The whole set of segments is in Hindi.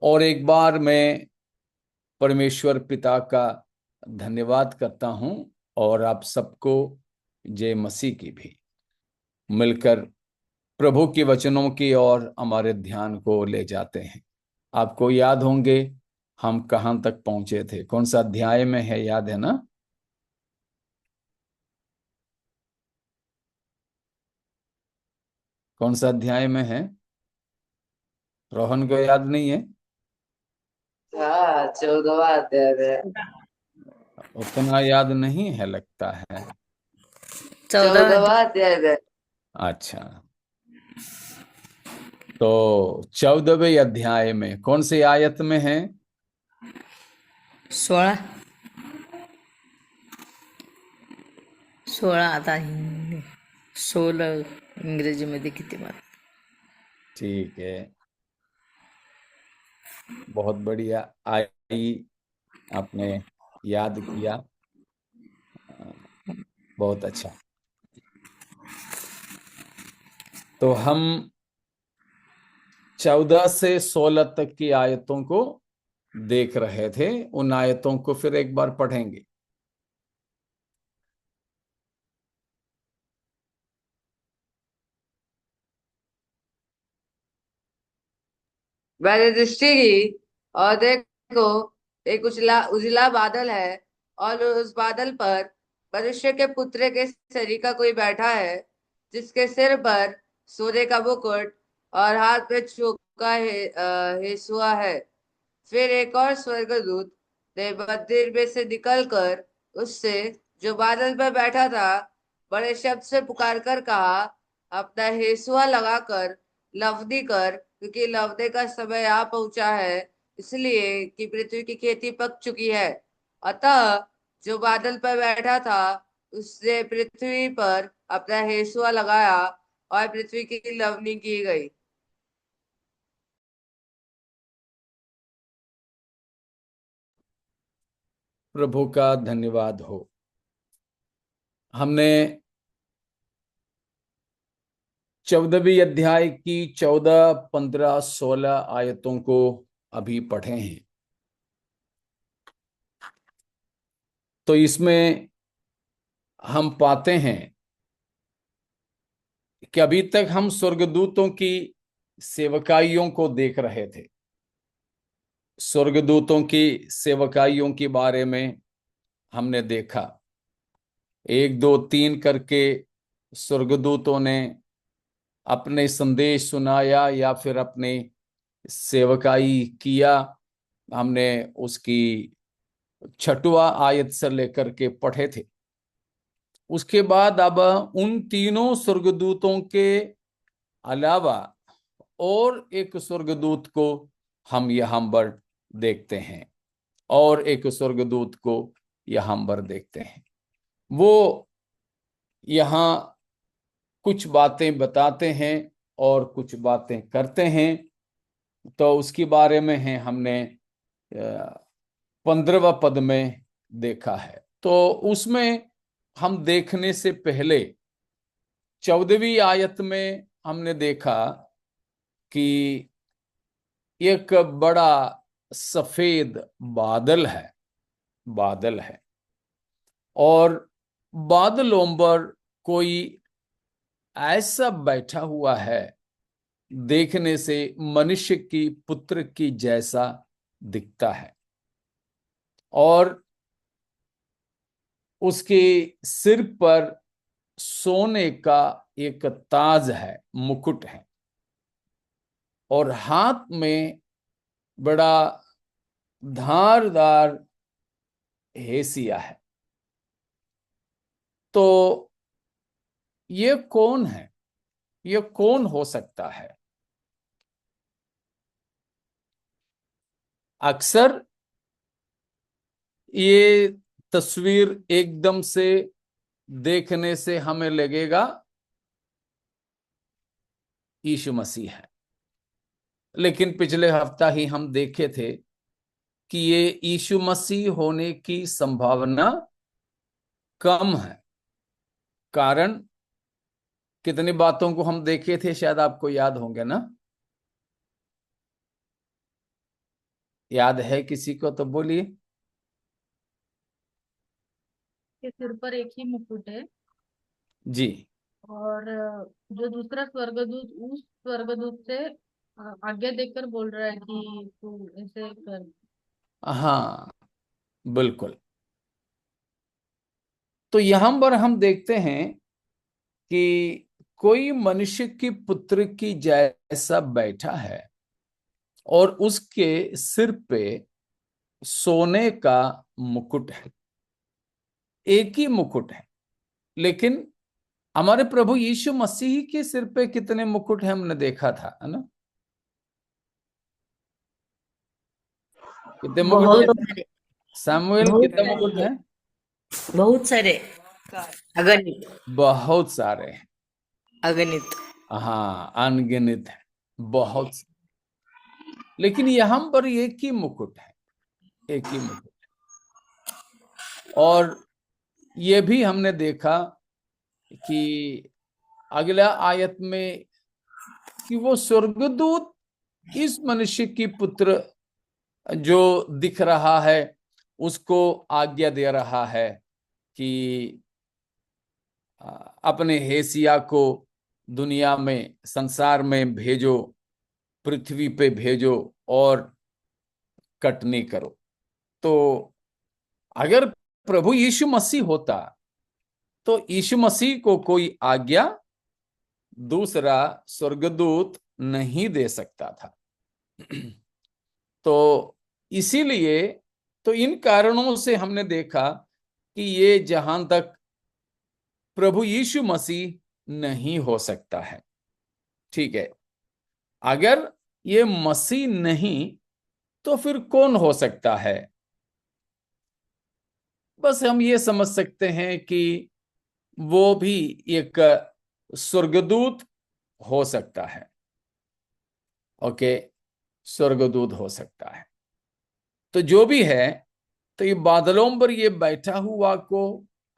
और एक बार मैं परमेश्वर पिता का धन्यवाद करता हूं और आप सबको जय मसीह की भी मिलकर प्रभु के वचनों की ओर हमारे ध्यान को ले जाते हैं। आपको याद होंगे हम कहाँ तक पहुंचे थे, कौन सा अध्याय में है, याद है ना? कौन सा अध्याय में है? रोहन को याद नहीं है? हाँ, 14वां अध्याय में। उतना याद नहीं है लगता है। 14। 14वां अध्याय में। अच्छा, तो 14वें अध्याय में कौन सी आयत में है? 16। 16 आता हिंदी, 16 इंग्रजीमध्ये किती मार्क? ठीक है, बहुत बढ़िया। आई, आपने याद किया। बहुत अच्छा। तो हम 14 से 16 तक की आयतों को देख रहे थे, उन आयतों को फिर एक बार पढ़ेंगे। मैंने दृष्टि की और देखो, एक उजला उजला बादल है, और उस बादल पर मनुष्य के पुत्र के शरीर का कोई बैठा है, जिसके सिर पर सोने का मुकुट और हाथ में चोका है, हेसुआ है। फिर एक और स्वर्गदूत ने मंदिर में से निकलकर उससे, जो बादल पर बैठा था, बड़े शब्द से पुकार कर कहा, अपना हेसुआ लगाकर लवनी कर, क्योंकि लवने का समय आ पहुंचा है, इसलिए कि पृथ्वी की खेती पक चुकी है। अतः जो बादल पर बैठा था उसने पृथ्वी पर अपना हेसुआ लगाया, और पृथ्वी की लवनी की गई। प्रभु का धन्यवाद हो। हमने 14वीं अध्याय की 14, 15, 16 आयतों को अभी पढ़े हैं। तो इसमें हम पाते हैं कि अभी तक हम स्वर्गदूतों की सेवकाइयों को देख रहे थे। स्वर्गदूतों की सेवकाइयों के बारे में हमने देखा, 1, 2, 3 करके स्वर्गदूतों ने अपने संदेश सुनाया या फिर अपने सेवकाई किया। हमने उसकी 6वां आयत से लेकर के पढ़े थे। उसके बाद अब उन तीनों स्वर्गदूतों के अलावा और एक स्वर्गदूत को हम यहाँ पर देखते हैं, और एक स्वर्गदूत को यहाँ पर देखते हैं। वो यहाँ कुछ बातें बताते हैं और कुछ बातें करते हैं। तो उसके बारे में है हमने 15वां पद में देखा है। तो उसमें हम देखने से पहले 14वीं आयत में हमने देखा कि एक बड़ा सफेद बादल है, बादल है, और बादलों पर कोई ऐसा बैठा हुआ है, देखने से मनुष्य की पुत्र की जैसा दिखता है, और उसके सिर पर सोने का एक ताज है, मुकुट है, और हाथ में बड़ा धारदार हेसिया है। तो ये कौन है? ये कौन हो सकता है? अक्सर ये तस्वीर एकदम से देखने से हमें लगेगा यीशु मसीह है, लेकिन पिछले हफ्ता ही हम देखे थे कि ये यीशु मसीह होने की संभावना कम है। कारण कितनी बातों को हम देखे थे, शायद आपको याद होंगे ना। याद है किसी को तो बोलिए। के सिर पर एक ही मुकुट है। जी और जो दूसरा स्वर्गदूत उस स्वर्गदूत से आज्ञा देकर बोल रहा है कि तू ऐसे कर। हाँ, बिल्कुल। तो यहां पर हम देखते हैं कि कोई मनुष्य की पुत्र की जैसा बैठा है और उसके सिर पे सोने का मुकुट है। एक ही मुकुट है, लेकिन हमारे प्रभु यीशु मसीह के सिर पे कितने मुकुट हैं हमने देखा था, है ना? कितने मुकुट बहुत है सारे, सामुएल, बहुत कितने सारे मुकुट है, हैं? बहुत सारे, अगणित, बहुत सारे हैं। अगणित। हाँ, अनगिनत है, बहुत। लेकिन यहां पर एक ही मुकुट है, एक ही मुकुट। और ये भी हमने देखा कि अगला आयत में कि वो स्वर्गदूत इस मनुष्य की पुत्र जो दिख रहा है उसको आज्ञा दे रहा है कि अपने हेसिया को दुनिया में, संसार में भेजो, पृथ्वी पे भेजो और कटनी करो। तो अगर प्रभु यीशु मसीह होता तो यीशु मसीह को कोई आज्ञा दूसरा स्वर्गदूत नहीं दे सकता था। तो इसीलिए, तो इन कारणों से हमने देखा कि ये जहां तक प्रभु यीशु मसीह नहीं हो सकता है। ठीक है, अगर ये मसीह नहीं तो फिर कौन हो सकता है? बस हम ये समझ सकते हैं कि वो भी एक स्वर्गदूत हो सकता है। ओके, स्वर्गदूत हो सकता है। तो जो भी है, तो ये बादलों पर ये बैठा हुआ को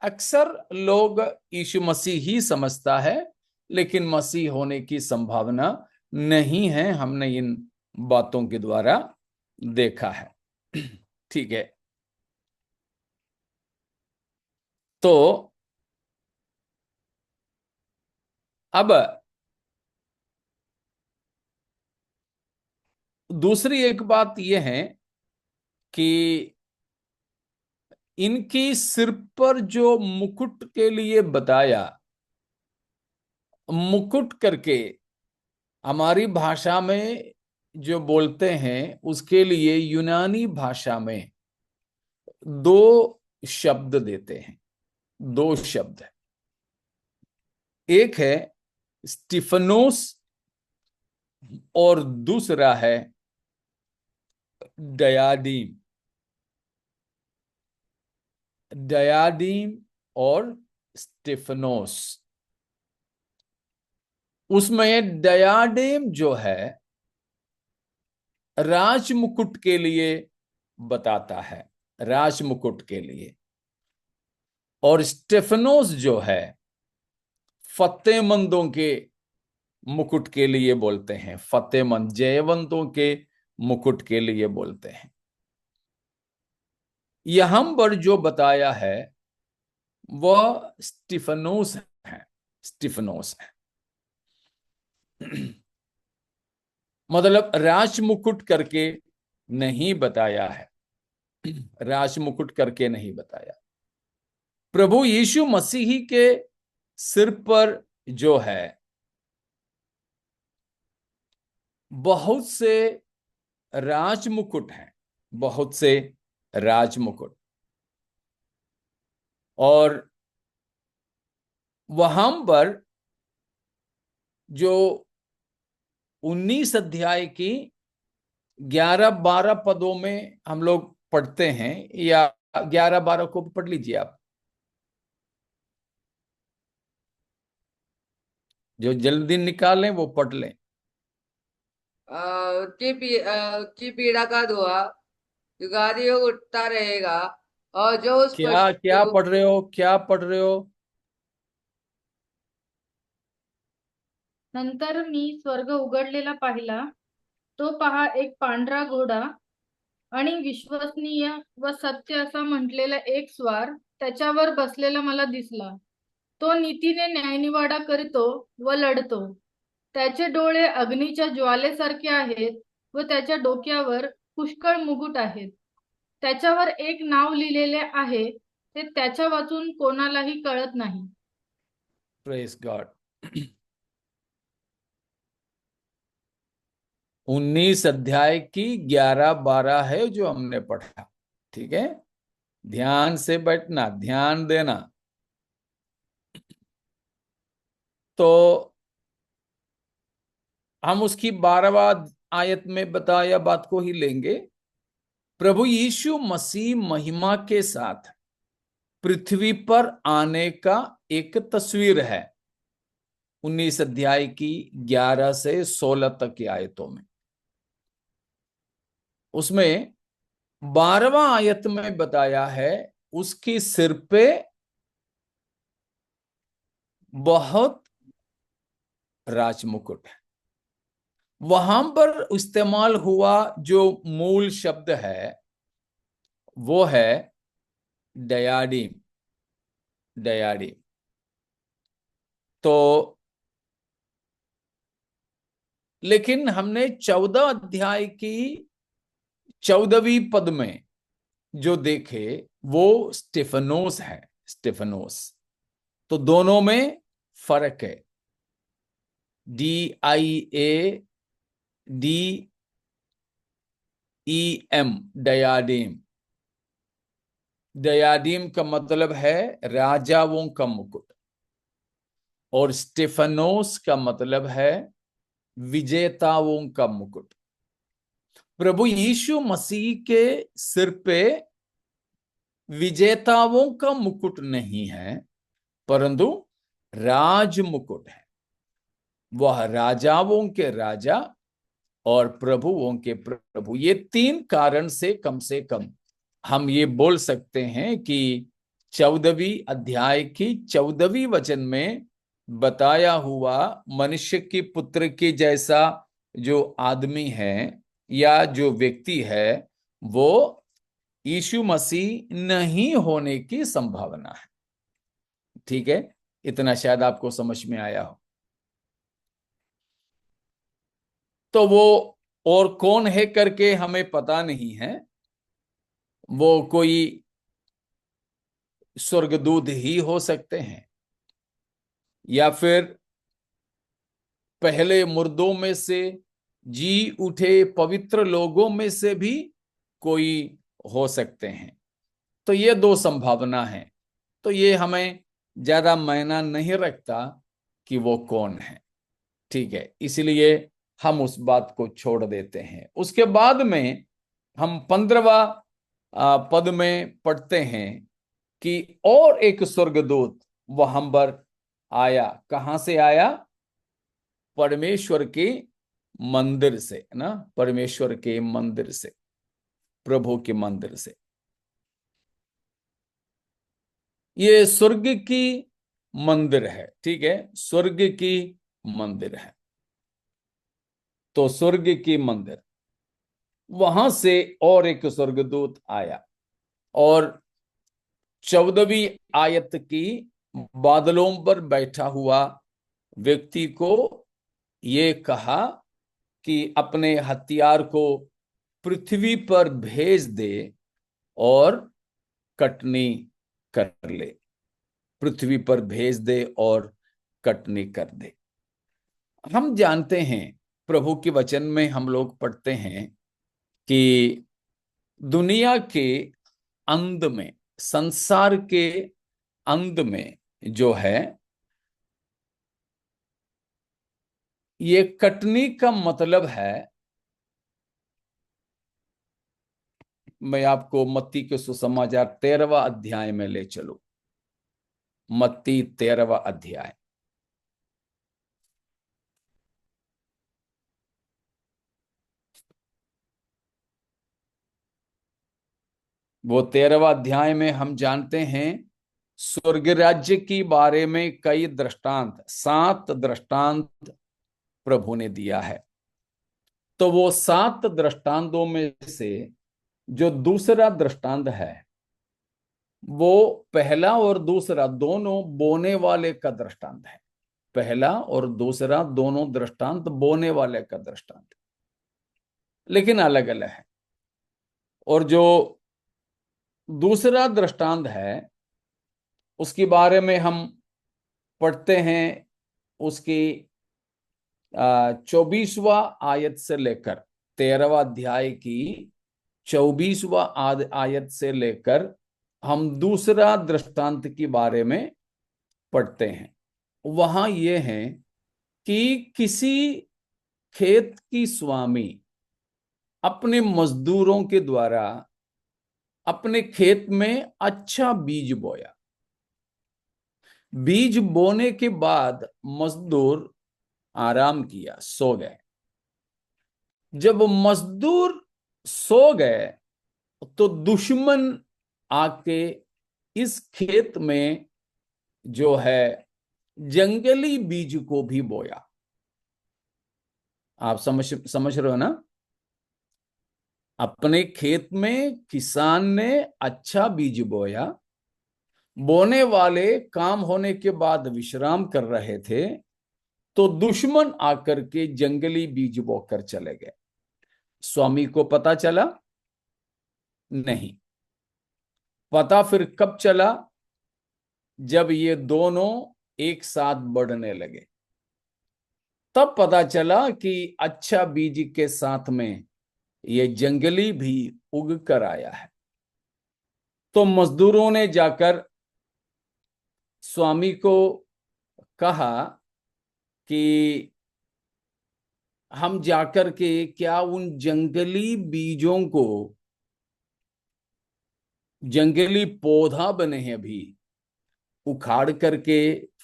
अक्सर लोग यीशु मसीह ही समझता है, लेकिन मसीह होने की संभावना नहीं है, हमने इन बातों के द्वारा देखा है। ठीक है, तो अब दूसरी एक बात यह है कि इनकी सिर पर जो मुकुट के लिए बताया, मुकुट करके हमारी भाषा में जो बोलते हैं उसके लिए यूनानी भाषा में दो शब्द देते हैं, दो शब्द। एक है स्टिफनोस और दूसरा है डयाडीम। डयाडीम और स्टिफनोस। उसमें डयाडेम जो है राज मुकुट के लिए बताता है, राज मुकुट के लिए। और स्टेफनोस जो है फतेहमंदों के मुकुट के लिए बोलते हैं, फतेहमंद जयवंतों के मुकुट के लिए बोलते हैं। यहां पर जो बताया है वह स्टिफनोस है, स्टिफनोस है। मतलब राज मुकुट करके नहीं बताया है, राज मुकुट करके नहीं बताया। प्रभु यीशु मसीह के सिर पर जो है बहुत से राज मुकुट हैं, बहुत से राज मुकुट। और वहां पर जो 19 अध्याय की 11-12 पदों में हम लोग पढ़ते हैं, या 11-12 को पढ़ लीजिए आप, जो जल्दी निकालें वो पढ़ लें। की पीड़ा का धुआं युगादियों उठता रहेगा, और जो उस क्या क्या पशु पढ़ रहे हो, क्या पढ़ रहे हो? नंतर मी स्वर्ग उघडलेला पाहिला, तो पहा एक पांढरा घोडा, आणि विश्वसनीय व सत्य असा म्हटलेला एक स्वार त्याच्यावर बसलेला मला दिसला. तो नीतीने न्यायनिवाडा करीतो व लढतो. त्याचे डोळे अग्नीच्या ज्वालेसारखे आहेत व त्याच्या डोक्यावर पुष्कळ मुकुट आहेत. त्याच्यावर एक नाव लिहिलेले आहे, ते त्याच्या वाचून कोणालाही कळत नाही. Praise God. 19 अध्याय की 11-12 है जो हमने पढ़ा. ठीक है, ध्यान से बैठना, ध्यान देना. तो हम उसकी 12वां आयत में बताया बात को ही लेंगे. प्रभु यीशु मसीह महिमा के साथ पृथ्वी पर आने का एक तस्वीर है. 19 अध्याय की 11 से 16 तक की आयतों में. उसमें 12वां आयत में बताया है उसकी सिर पे बहुत राजमुकुट है. वहां पर इस्तेमाल हुआ जो मूल शब्द है वो है डयाडीम. डयाडीम. तो लेकिन हमने 14 अध्याय की 14वीं पद में जो देखे वो स्टेफनोस है. स्टेफनोस. तो दोनों में फर्क है. DIADEM, डयाडीम. डयाडीम का मतलब है राजाओं का मुकुट और स्टेफनोस का मतलब है विजेताओं का मुकुट. प्रभु यीशु मसीह के सिर पे विजेताओं का मुकुट नहीं है परंतु राज मुकुट है. वह राजाओं के राजा और प्रभुओं के प्रभु. ये 3 कारण से कम हम ये बोल सकते हैं कि 14वीं अध्याय की 14वीं वचन में बताया हुआ मनुष्य की पुत्र की जैसा जो आदमी है या जो व्यक्ति है वो यीशु मसीह नहीं होने की संभावना है. ठीक है, इतना शायद आपको समझ में आया हो. तो वो और कौन है करके हमें पता नहीं है. वो कोई स्वर्गदूत ही हो सकते हैं या फिर पहले मुर्दों में से जी उठे पवित्र लोगों में से भी कोई हो सकते हैं. तो ये 2 संभावना है. तो ये हमें ज्यादा मायना नहीं रखता कि वो कौन है. ठीक है, इसलिए हम उस बात को छोड़ देते हैं. उसके बाद में हम 15वां पद में पढ़ते हैं कि और एक स्वर्गदूत वहां पर आया. कहां से आया? परमेश्वर के मंदिर से ना. परमेश्वर के मंदिर से, प्रभु के मंदिर से. ये स्वर्ग की मंदिर है. ठीक है, स्वर्ग की मंदिर है. तो स्वर्ग की मंदिर, वहां से और एक स्वर्गदूत आया और 14वीं आयत की बादलों पर बैठा हुआ व्यक्ति को ये कहा कि अपने हथियार को पृथ्वी पर भेज दे और कटनी कर ले. पृथ्वी पर भेज दे और कटनी कर दे. हम जानते हैं, प्रभु के वचन में हम लोग पढ़ते हैं कि दुनिया के अंत में, संसार के अंत में जो है, ये कटनी का मतलब है, मैं आपको मत्ती के सुसमाचार 13वां अध्याय में ले चलूं. मत्ती 13वां अध्याय. वो 13वां अध्याय में हम जानते हैं स्वर्ग राज्य की बारे में कई दृष्टांत, 7 दृष्टांत प्रभु ने दिया है. तो वो 7 दृष्टांतों में से जो दूसरा दृष्टांत है वो पहला और दूसरा दोनों बोने वाले का दृष्टांत है। पहला और दूसरा दोनों दृष्टांत बोने वाले का दृष्टांत, लेकिन अलग अलग है। और जो दूसरा दृष्टांत है उसके बारे में हम पढ़ते हैं, उसकी 24वां आयत से लेकर 13वां अध्याय की 24वां आयत से लेकर हम दूसरा दृष्टांत के बारे में पढ़ते हैं। वहां ये है कि किसी खेत की स्वामी अपने मजदूरों के द्वारा अपने खेत में अच्छा बीज बोया। बीज बोने के बाद मजदूर आराम किया, सो गए। जब मजदूर सो गए तो दुश्मन आके इस खेत में जो है जंगली बीज को भी बोया। आप समझ रहे हो ना? अपने खेत में किसान ने अच्छा बीज बोया, बोने वाले काम होने के बाद विश्राम कर रहे थे, तो दुश्मन आकर के जंगली बीज बोकर चले गए। स्वामी को पता चला नहीं। पता फिर कब चला? जब ये दोनों एक साथ बढ़ने लगे, तब पता चला कि अच्छा बीज के साथ में ये जंगली भी उग कर आया है। तो मजदूरों ने जाकर स्वामी को कहा कि हम जाकर के क्या उन जंगली बीजों को, जंगली पौधा बने हैं अभी, उखाड़ करके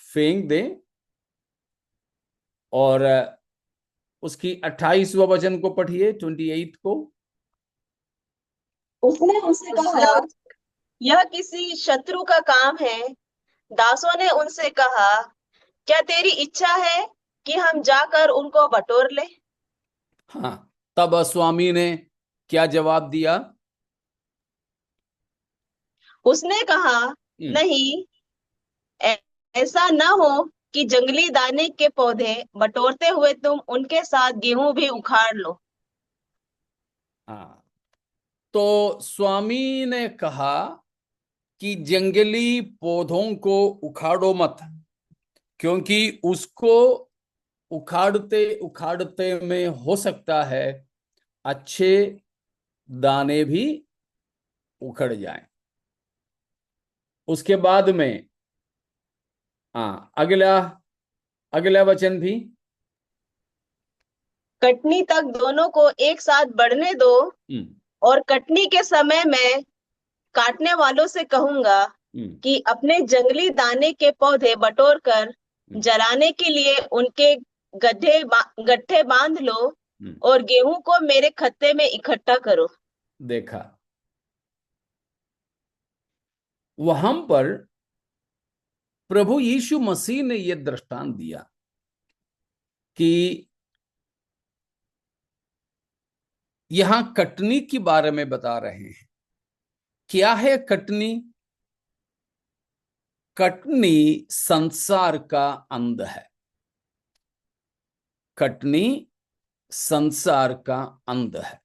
फेंक दें। और उसकी 28वां वचन को पढ़िए, 28 को। उसने उनसे कहा, यह किसी शत्रु का काम है। दासों ने उनसे कहा, क्या तेरी इच्छा है कि हम जाकर उनको बटोर ले? हाँ, तब स्वामी ने क्या जवाब दिया? उसने कहा, नहीं, ऐसा न हो कि जंगली दाने के पौधे बटोरते हुए तुम उनके साथ गेहूं भी उखाड़ लो। हाँ, तो स्वामी ने कहा कि जंगली पौधों को उखाड़ो मत, क्योंकि उसको उखाड़ते उखाड़ते में हो सकता है अच्छे दाने भी उखड़ जाएं। उसके बाद में अगला अगला वचन भी, कटनी तक दोनों को एक साथ बढ़ने दो, और कटनी के समय में काटने वालों से कहूंगा कि अपने जंगली दाने के पौधे बटोर कर जलाने के लिए उनके गड्ढे बांध लो, और गेहूं को मेरे खत्ते में इकट्ठा करो। देखा, वहां पर प्रभु यीशु मसीह ने यह दृष्टांत दिया कि यहां कटनी के बारे में बता रहे हैं। क्या है कटनी? कटनी संसार का अंध है। कटनी संसार का अंध है।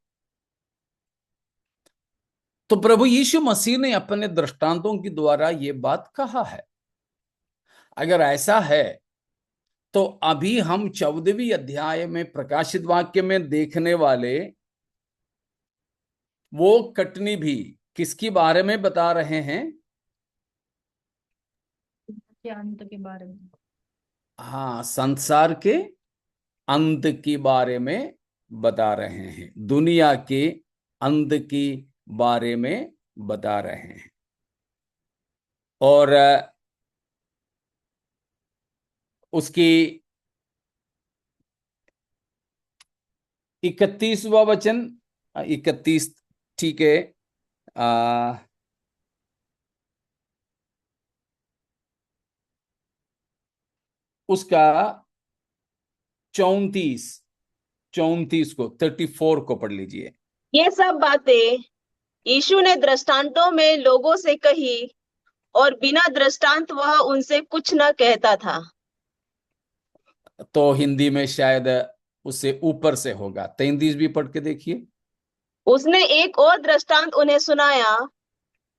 तो प्रभु यीशु मसीह ने अपने दृष्टांतों के द्वारा यह बात कहा है। अगर ऐसा है तो अभी हम 14वीं अध्याय में प्रकाशित वाक्य में देखने वाले वो कटनी भी किसके बारे में बता रहे हैं? के अंत के बारे में। हाँ, संसार के अंत के बारे में बता रहे हैं, दुनिया के अंत के बारे में बता रहे हैं। और उसकी 31वां वचन, 31, ठीक है, उसका 34 को 34 को पढ़ लीजिए। ये सब बातें यीशु ने दृष्टांतों में लोगों से कही और बिना दृष्टांत वह उनसे कुछ न कहता था। तो हिंदी में शायद उससे ऊपर से होगा, 33 भी पढ़ के देखिए। उसने एक और दृष्टांत उन्हें सुनाया,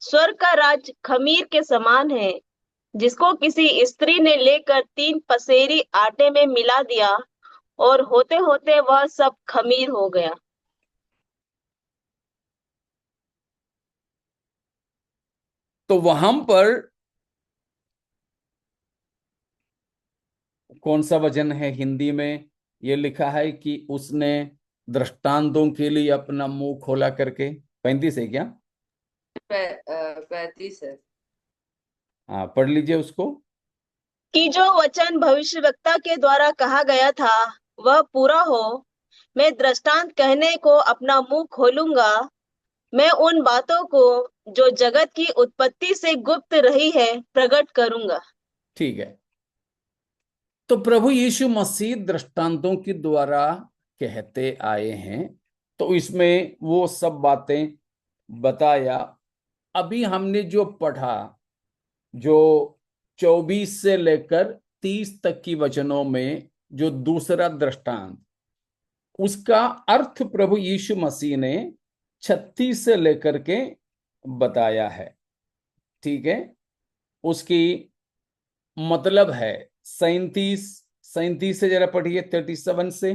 स्वर्ग का राज खमीर के समान है, जिसको किसी स्त्री ने लेकर 3 पसेरी आटे में मिला दिया और होते होते वह सब खमीर हो गया। तो वहां पर कौन सा वचन है हिंदी में? ये लिखा है कि उसने दृष्टांतों के लिए अपना मुंह खोला करके, 35 है क्या? 35 है। हाँ, पढ़ लीजिए उसको। कि जो वचन भविष्यवक्ता के द्वारा कहा गया था वह पूरा हो, मैं दृष्टांत कहने को अपना मुंह खोलूंगा। मैं उन बातों को जो जगत की उत्पत्ति से गुप्त रही है प्रकट करूंगा। ठीक है। तो प्रभु यीशु मसीह दृष्टांतों के द्वारा कहते आए हैं, तो इसमें वो सब बातें बताया। अभी हमने जो पढ़ा, जो 24 से लेकर 30 तक की वचनों में जो दूसरा दृष्टांत, उसका अर्थ प्रभु यीशु मसीह ने 36 से लेकर के बताया है। ठीक है। उसकी मतलब है 37 से जरा पढ़िए, 37 से।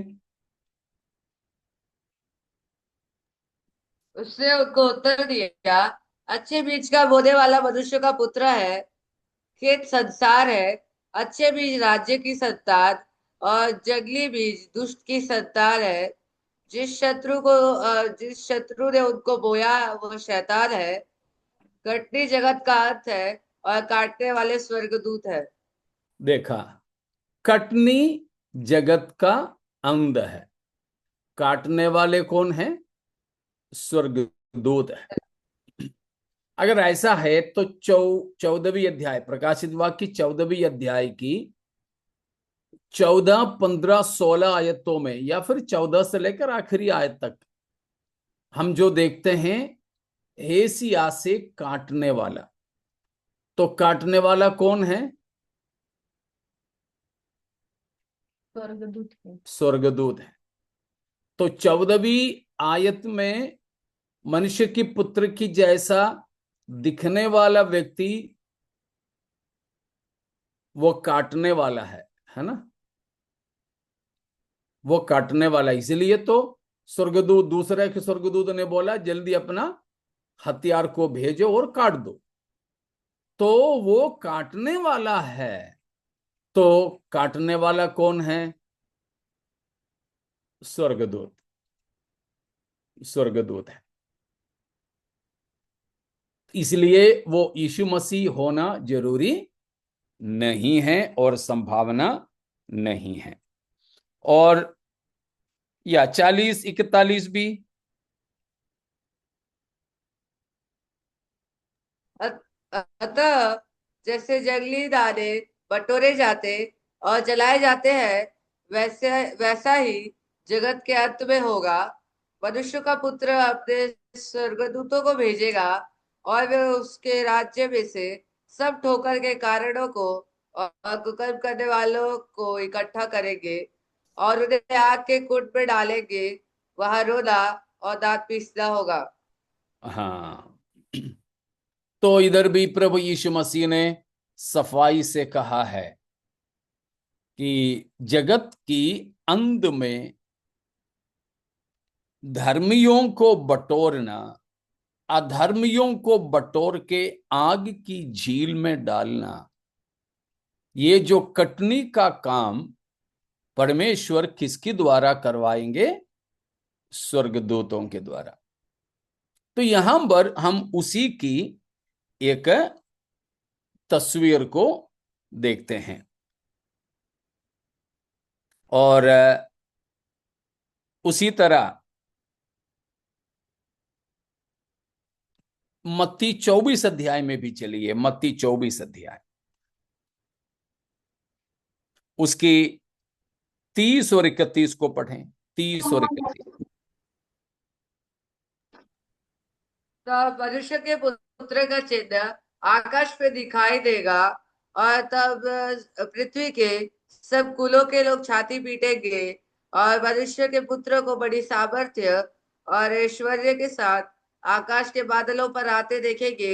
उसने उनको उत्तर दिया, अच्छे बीज का बोने वाला मनुष्य का पुत्र है। खेत संसार है। अच्छे बीज राज्य की संतान और जंगली बीज दुष्ट की संतान है। जिस शत्रु ने उनको बोया वो शैतान है। कटनी जगत का अर्थ है और काटने वाले स्वर्गदूत है। देखा, कटनी जगत का अंध है, काटने वाले कौन है? स्वर्गदूत है। अगर ऐसा है तो 14वीं अध्याय, प्रकाशित वाक्य की 14वीं अध्याय की 14, 15, 16 आयतों में, या फिर 14 से लेकर आखिरी आयत तक हम जो देखते हैं, एशिया से काटने वाला। तो काटने वाला कौन है? स्वर्गदूत है। स्वर्गदूत है। तो 14वीं आयत में मनुष्य की पुत्र की जैसा दिखने वाला व्यक्ति वो काटने वाला है ना? वो काटने वाला, इसलिए तो स्वर्गदूत, दूसरे के स्वर्गदूत ने बोला जल्दी अपना हथियार को भेजो और काट दो। तो वो काटने वाला है। तो काटने वाला कौन है? स्वर्गदूत। स्वर्गदूत है। इसलिए वो यीशु मसीह होना जरूरी नहीं है और संभावना नहीं है। और या 40, 41 भी। अतः जैसे जंगली दाने बटोरे जाते और जलाए जाते हैं, वैसे वैसा ही जगत के अंत में होगा। मनुष्य का पुत्र अपने स्वर्गदूतों को भेजेगा और वे उसके राज्य में से सब ठोकर के कारणों को और कुकर्म करने वालों को इकट्ठा करेंगे और उन्हें आग के कुंड में डालेंगे। वहां रोना और दांत पीसना होगा। हाँ, तो इधर भी प्रभु यीशु मसीह ने सफाई से कहा है कि जगत की अंत में धर्मियों को बटोरना, अधर्मियों को बटोर के आग की झील में डालना, ये जो कटनी का काम परमेश्वर किसके द्वारा करवाएंगे? स्वर्गदूतों के द्वारा। तो यहां पर हम उसी की एक तस्वीर को देखते हैं। और उसी तरह मत्ती 24 अध्याय में भी चलिए। मत्ती 24 अध्याय, उसकी 30 और 31 को पढ़ें। 30 और 31। तब मनुष्य के पुत्र का चिन्ह आकाश पे दिखाई देगा, और तब पृथ्वी के सब कुलों के लोग छाती पीटेंगे और मनुष्य के पुत्र को बड़ी सामर्थ्य और ऐश्वर्य के साथ आकाश के बादलों पर आते देखेंगे।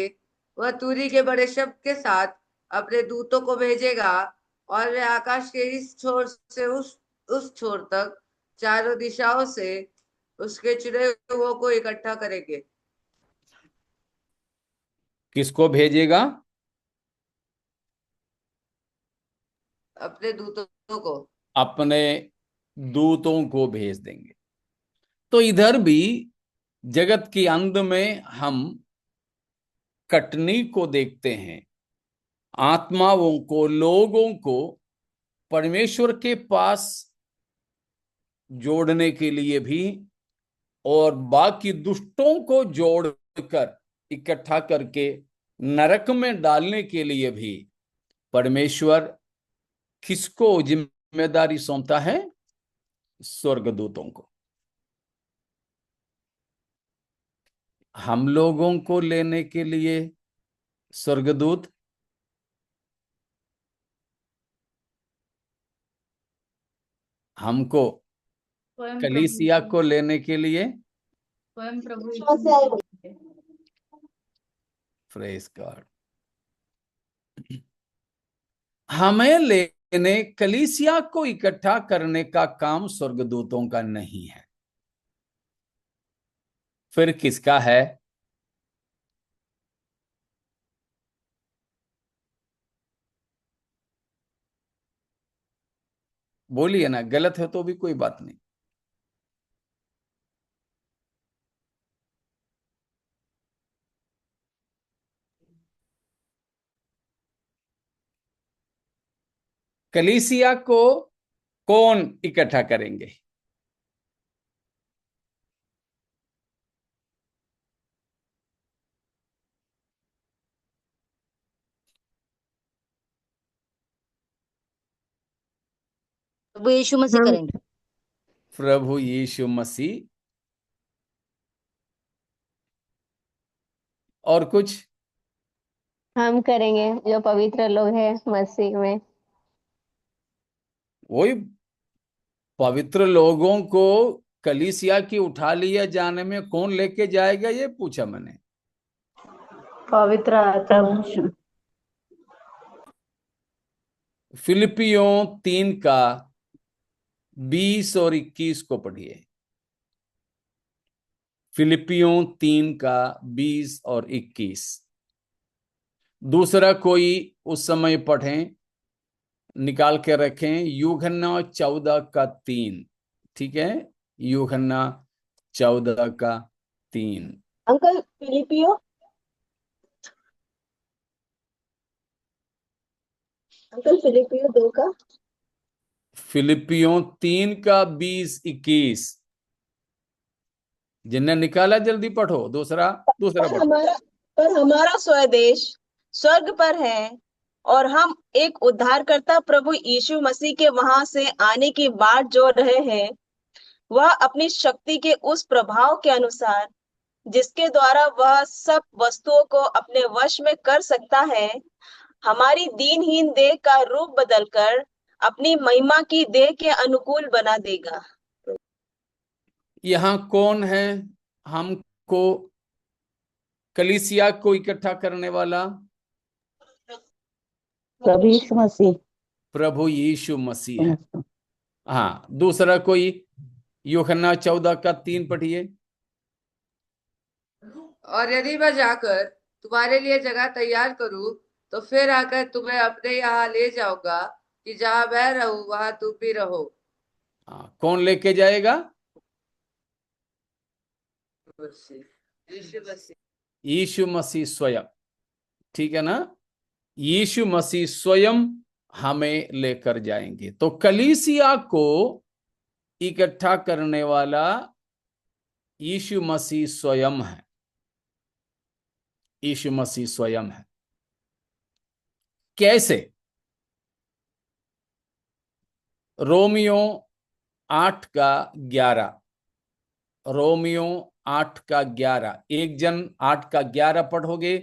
वह तुरी के बड़े शब्द के साथ अपने दूतों को भेजेगा, और वे आकाश के इस छोर से उस छोर तक चारों दिशाओं से उसके चुने हुओं को इकट्ठा करेंगे। किसको भेजेगा? अपने दूतों को। अपने दूतों को भेज देंगे। तो इधर भी जगत के अंत में हम कटनी को देखते हैं। आत्माओं को, लोगों को परमेश्वर के पास जोड़ने के लिए भी और बाकी दुष्टों को जोड़कर इकट्ठा करके नरक में डालने के लिए भी परमेश्वर किसको जिम्मेदारी सौंपता है? स्वर्गदूतों को। हम लोगों को लेने के लिए स्वर्गदूत, हमको स्वयं प्रभु कलीसिया यीशु को लेने के लिए स्वयं प्रभु यीशु मसीह। Praise God. हमें लेने, कलीसिया को इकट्ठा करने का काम स्वर्गदूतों का नहीं है। फिर किसका है? बोलिए ना, गलत है तो भी कोई बात नहीं। कलीसिया को कौन इकट्ठा करेंगे? प्रभु यीशु मसीह करेंगे। प्रभु यीशु मसीह। और कुछ? हम करेंगे, जो पवित्र लोग हैं मसीह में। वही पवित्र लोगों को कलीसिया की उठा लिया जाने में कौन लेके जाएगा, ये पूछा मैंने। पवित्र आत्मा। फिलिपियों 3 का 20 और 21 को पढ़िए। फिलिपियों 3 का 20 और 21। दूसरा कोई उस समय पढ़ें, निकाल के रखें। यूहन्ना 14 का 3। ठीक है, यूहन्ना 14 का 3। अंकल फिलिपियो, अंकल फिलिपियो 2 का। फिलिपियों 3 का 20-21। जिन्हें निकाला जल्दी पढ़ो। दूसरा पढ़ो। पर हमारा स्वदेश स्वर्ग पर है, और हम एक उद्धारकर्ता प्रभु यीशु मसीह के वहां से आने की बाट जोड़ रहे हैं। वह अपनी शक्ति के उस प्रभाव के अनुसार, जिसके द्वारा वह सब वस्तुओं को अपने वश में कर सकता है, हमारी दीनहीन देह का रूप बदलकर अपनी महिमा की देह के अनुकूल बना देगा। यहां कौन है हमको कलीसिया को इकट्ठा करने वाला? प्रभु यीशु मसीह। प्रभु यीशु मसीह है। हाँ, दूसरा कोई? यूहन्ना 14 का 3 पढ़िए। और यदि मैं जाकर तुम्हारे लिए जगह तैयार करूं, तो फिर आकर तुम्हें अपने यहाँ ले जाऊंगा, कि जहां मैं रहूं वहां तुम भी रहो। हाँ, कौन लेके जाएगा? यीशु मसीह। यीशु मसीह स्वयं। ठीक है ना? यीशु मसीह स्वयं हमें लेकर जाएंगे। तो कलीसिया को इकट्ठा करने वाला यीशु मसीह स्वयं है। यीशु मसीह स्वयं है। कैसे? रोमियो 8 का 11। रोमियो 8 का 11, एक जन 8 का 11 पढ़ोगे,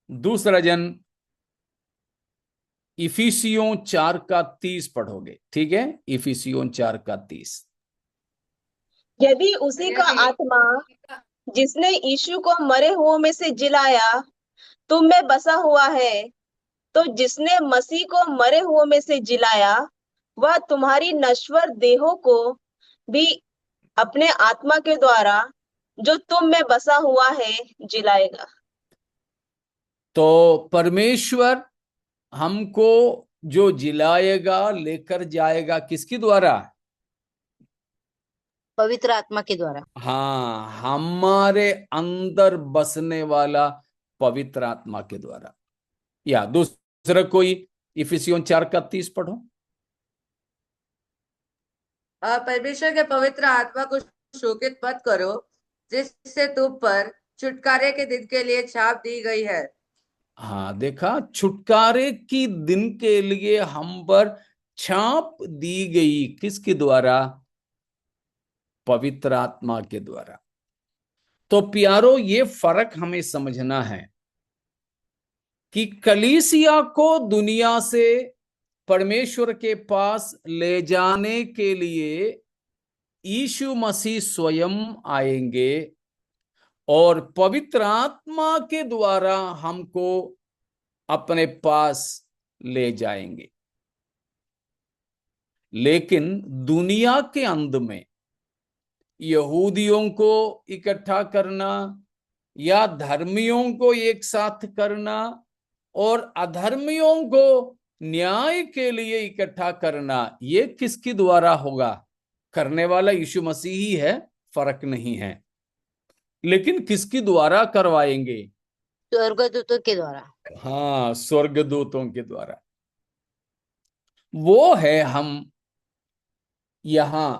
दूसरा जन इफिसियों 4 का 30 पढ़ोगे। ठीक है, इफिसियों 4 का 30। यदि उसी का आत्मा जिसने यीशु को मरे हुओं में से जिलाया तुम में बसा हुआ है, तो जिसने मसीह को मरे हुओं में से जिलाया वह तुम्हारी नश्वर देहों को भी अपने आत्मा के द्वारा जो तुम में बसा हुआ है जिलाएगा। तो परमेश्वर हमको जो जिलाएगा, लेकर जाएगा, किसके द्वारा? पवित्र आत्मा के द्वारा। हाँ, हमारे अंदर बसने वाला पवित्र आत्मा के द्वारा। या दूसरा कोई इफिसियों 4 का 30 पढ़ो। परमेश्वर के पवित्र आत्मा को शोकित मत करो, जिससे तुम पर छुटकारे के दिन के लिए छाप दी गई है। हाँ, देखा, छुटकारे की दिन के लिए हम पर छाप दी गई, किसके द्वारा? पवित्र आत्मा के द्वारा। तो प्यारो, ये फर्क हमें समझना है कि कलीसिया को दुनिया से परमेश्वर के पास ले जाने के लिए यीशु मसीह स्वयं आएंगे और पवित्र आत्मा के द्वारा हमको अपने पास ले जाएंगे। लेकिन दुनिया के अंत में यहूदियों को इकट्ठा करना या धर्मियों को एक साथ करना और अधर्मियों को न्याय के लिए इकट्ठा करना, ये किसके द्वारा होगा? करने वाला यीशु मसीह ही है, फर्क नहीं है। लेकिन किसके द्वारा करवाएंगे? स्वर्गदूतों के द्वारा। हाँ, स्वर्गदूतों के द्वारा। वो है हम यहां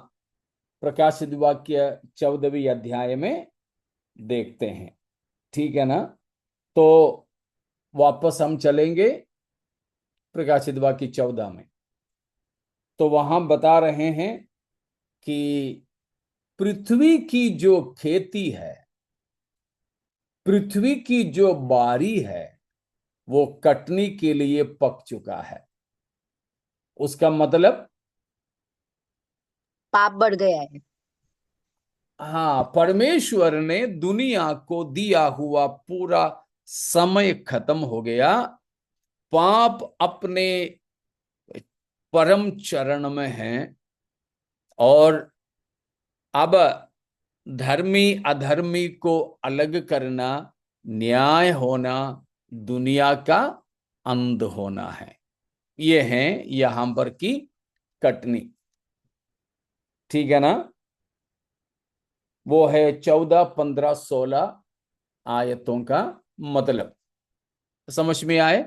प्रकाशित वाक्य 14वीं अध्याय में देखते हैं। ठीक है ना? तो वापस हम चलेंगे प्रकाशित वाक्य 14 में। तो वहां बता रहे हैं कि पृथ्वी की जो खेती है, पृथ्वी की जो बारी है, वो कटनी के लिए पक चुका है। उसका मतलब पाप बढ़ गया है। हाँ, परमेश्वर ने दुनिया को दिया हुआ पूरा समय खत्म हो गया। पाप अपने परम चरण में है और अब धर्मी अधर्मी को अलग करना, न्याय होना, दुनिया का अंत होना है। ये है यहां पर की कटनी। ठीक है ना? वो है 14, 15, 16 आयतों का मतलब। समझ में आए?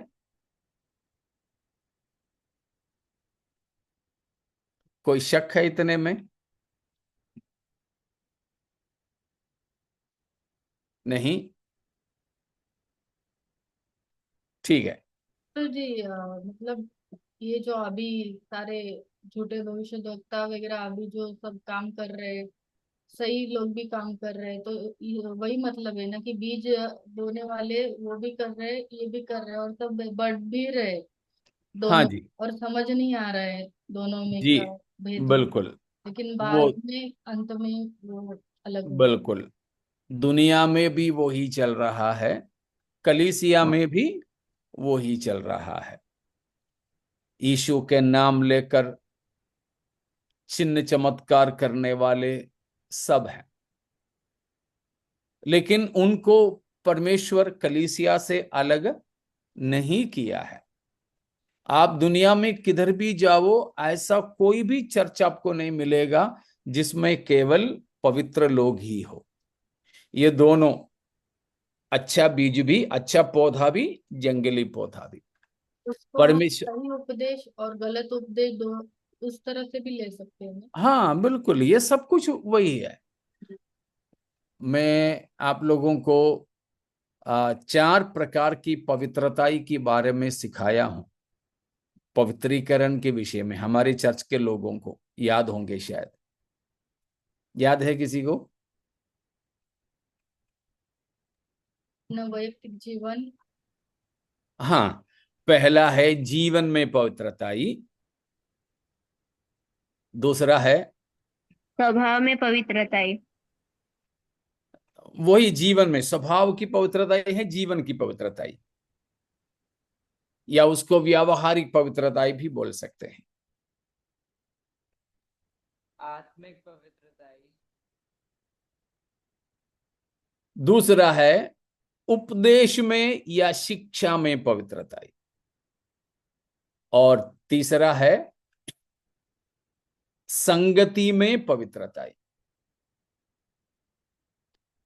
कोई शक है इतने में? नहीं? ठीक है। तो जी मतलब ये जो अभी सारे झूठे भविष्यद्वक्ता वगैरह अभी जो सब काम कर रहे हैं, सही लोग भी काम कर रहे हैं, तो वही मतलब है ना कि बीज बोने वाले वो भी कर रहे हैं, ये भी कर रहे हैं, और सब बढ़ भी रहे हाँ दोनों। जी, और समझ नहीं आ रहा है दोनों में जी, क्या भेद हो, बिल्कुल। लेकिन वो बाद में अंत में वो अलग हो। बिल्कुल, दुनिया में भी वही चल रहा है, कलीसिया में भी वही चल रहा है। यीशु के नाम लेकर चिन्ह चमत्कार करने वाले सब हैं, लेकिन उनको परमेश्वर कलीसिया से अलग नहीं किया है। आप दुनिया में किधर भी जाओ, ऐसा कोई भी चर्च आपको नहीं मिलेगा जिसमें केवल पवित्र लोग ही हो। ये दोनों, अच्छा बीज भी, अच्छा पौधा भी, जंगली पौधा भी। उसको हम परमेश्वर, सही उपदेश और गलत उपदेश दो उस तरह से भी ले सकते हैं ना। हाँ बिल्कुल, ये सब कुछ वही है। मैं आप लोगों को 4 प्रकार की पवित्रताई के बारे में सिखाया हूं। पवित्रीकरण के विषय में हमारे चर्च के लोगों को याद होंगे, शायद याद है किसी को? न वैयक्तिक जीवन, हाँ, पहला है जीवन में पवित्रता आई, दूसरा है स्वभाव में पवित्रता आई। वही जीवन में स्वभाव की पवित्रता है, जीवन की पवित्रता, या उसको व्यावहारिक पवित्रता भी बोल सकते हैं। आत्मिक पवित्रता। दूसरा है उपदेश में या शिक्षा में पवित्रता, और तीसरा है संगति में पवित्रता,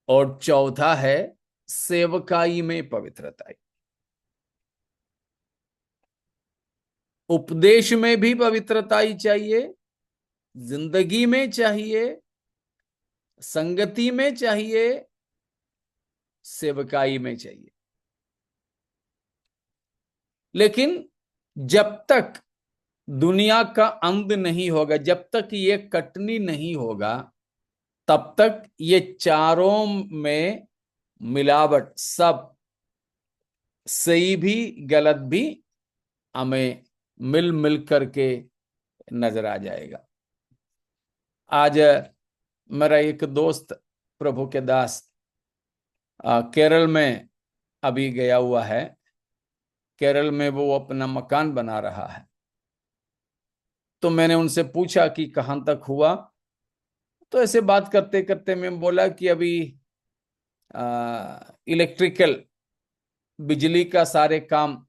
और चौथा है सेवकाई में पवित्रता। उपदेश में भी पवित्रता ही चाहिए, जिंदगी में चाहिए, संगति में चाहिए, सेवकाई में चाहिए। लेकिन जब तक दुनिया का अंत नहीं होगा, जब तक ये कटनी नहीं होगा, तब तक ये चारों में मिलावट, सब सही भी गलत भी हमें मिल मिल करके नजर आ जाएगा। आज मेरा एक दोस्त प्रभु के दास केरल में अभी गया हुआ है। केरल में वो अपना मकान बना रहा है। तो मैंने उनसे पूछा कि कहां तक हुआ। तो ऐसे बात करते करते मैं बोला कि अभी इलेक्ट्रिकल, बिजली का सारे काम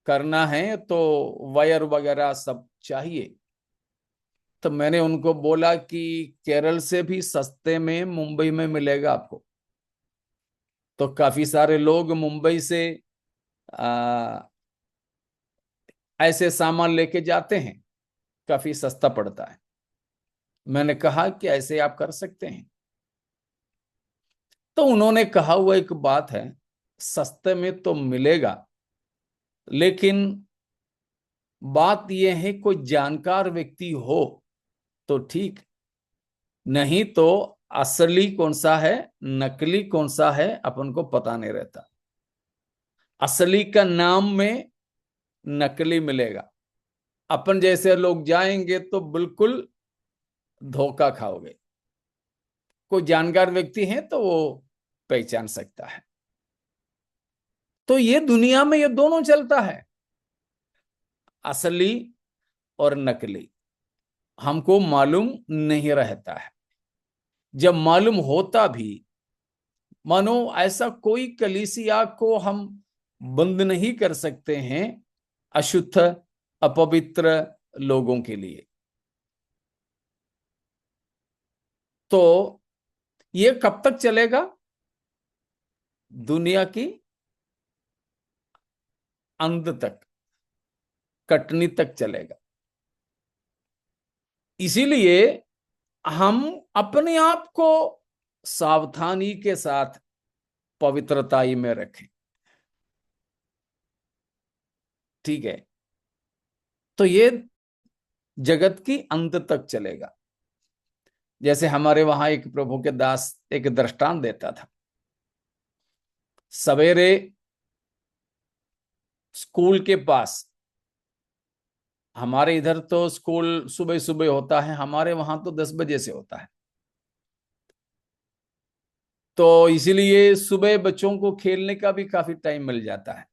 करना है, तो वायर वगैरह सब चाहिए। तो मैंने उनको बोला कि केरल से भी सस्ते में मुंबई में मिलेगा आपको। तो काफी सारे लोग मुंबई से ऐसे सामान लेके जाते हैं, काफी सस्ता पड़ता है। मैंने कहा कि ऐसे आप कर सकते हैं। तो उन्होंने कहा हुआ एक बात है, सस्ते में तो मिलेगा, लेकिन बात यह है कोई जानकार व्यक्ति हो तो ठीक, नहीं तो असली कौन सा है, नकली कौन सा है, अपन को पता नहीं रहता। असली का नाम में नकली मिलेगा। अपन जैसे लोग जाएंगे तो बिल्कुल धोखा खाओगे। कोई जानकार व्यक्ति है तो वो पहचान सकता है। तो ये दुनिया में ये दोनों चलता है, असली और नकली। हमको मालूम नहीं रहता है। जब मालूम होता भी, मानो ऐसा कोई कलीसिया को हम बंद नहीं कर सकते हैं अशुद्ध अपवित्र लोगों के लिए। तो ये कब तक चलेगा? दुनिया की अंत तक, कटनी तक चलेगा। इसीलिए हम अपने आप को सावधानी के साथ पवित्रताई में रखें। ठीक है? तो ये जगत की अंत तक चलेगा। जैसे हमारे वहां एक प्रभु के दास एक दृष्टांत देता था। सवेरे स्कूल के पास, हमारे इधर तो स्कूल सुबह सुबह होता है, हमारे वहां तो 10 बजे से होता है। तो इसीलिए सुबह बच्चों को खेलने का भी काफी टाइम मिल जाता है।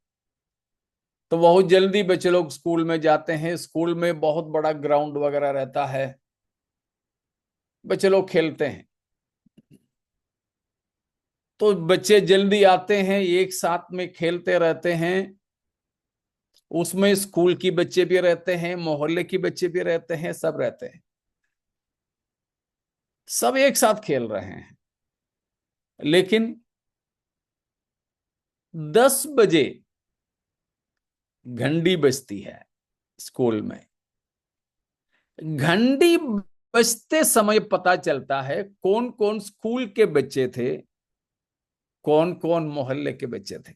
तो बहुत जल्दी बच्चे लोग स्कूल में जाते हैं। स्कूल में बहुत बड़ा ग्राउंड वगैरह रहता है, बच्चे लोग खेलते हैं। तो बच्चे जल्दी आते हैं, एक साथ में खेलते रहते हैं। उसमें स्कूल की बच्चे भी रहते हैं, मोहल्ले की बच्चे भी रहते हैं, सब रहते हैं, सब एक साथ खेल रहे हैं। लेकिन 10 बजे घंटी बजती है स्कूल में। घंटी बजते समय पता चलता है कौन कौन स्कूल के बच्चे थे, कौन कौन मोहल्ले के बच्चे थे।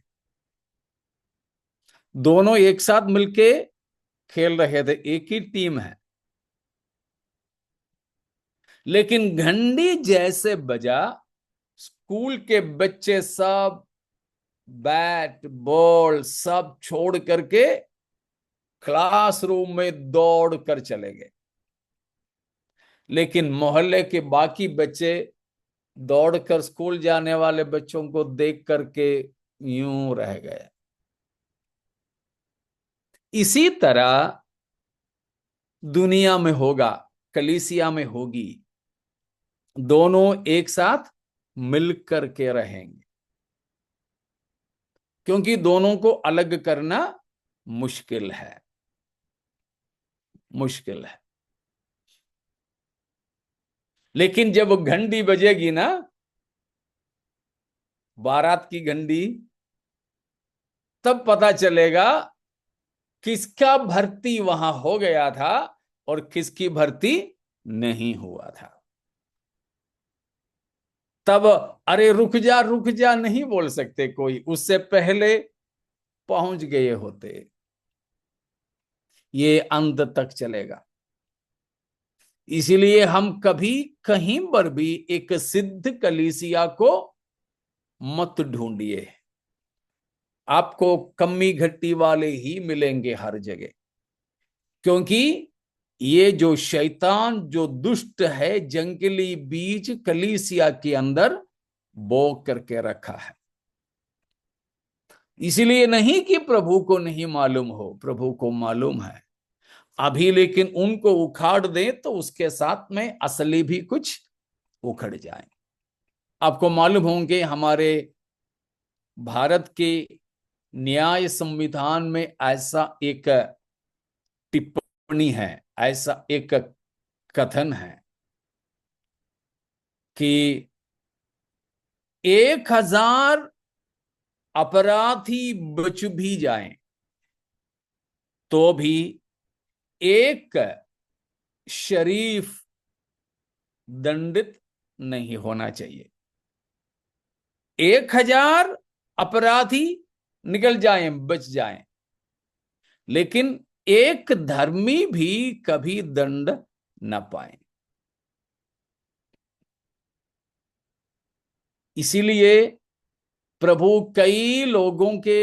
दोनों एक साथ मिलके खेल रहे थे, एक ही टीम है। लेकिन घंटी जैसे बजा स्कूल के बच्चे सब बैट बॉल सब छोड़ करके क्लासरूम में दौड़ कर चले गए, लेकिन मोहल्ले के बाकी बच्चे दौड़कर स्कूल जाने वाले बच्चों को देख करके यूं रह गए। इसी तरह दुनिया में होगा, कलीसिया में होगी, दोनों एक साथ मिलकर के रहेंगे, क्योंकि दोनों को अलग करना मुश्किल है, मुश्किल है। लेकिन जब घंटी बजेगी ना, बारात की घंटी, तब पता चलेगा किसका भर्ती वहां हो गया था और किसकी भर्ती नहीं हुआ था। तब अरे रुक जा नहीं बोल सकते कोई, उससे पहले पहुंच गए होते। ये अंत तक चलेगा। इसीलिए हम कभी कहीं पर भी एक सिद्ध कलीसिया को मत ढूंढिए, आपको कमी घट्टी वाले ही मिलेंगे हर जगह, क्योंकि ये जो शैतान, जो दुष्ट है, जंगली बीज कलीसिया के अंदर बो करके रखा है। इसीलिए नहीं कि प्रभु को नहीं मालूम हो, प्रभु को मालूम है अभी, लेकिन उनको उखाड़ दें तो उसके साथ में असली भी कुछ उखड़ जाए। आपको मालूम होंगे हमारे भारत के न्याय संविधान में ऐसा एक टिप्पणी है, ऐसा एक कथन है कि 1000 अपराधी बच भी जाएं तो भी एक शरीफ दंडित नहीं होना चाहिए। 1000 अपराधी निकल जाएं, बच जाएं, लेकिन एक धर्मी भी कभी दंड न पाए। इसीलिए प्रभु कई लोगों के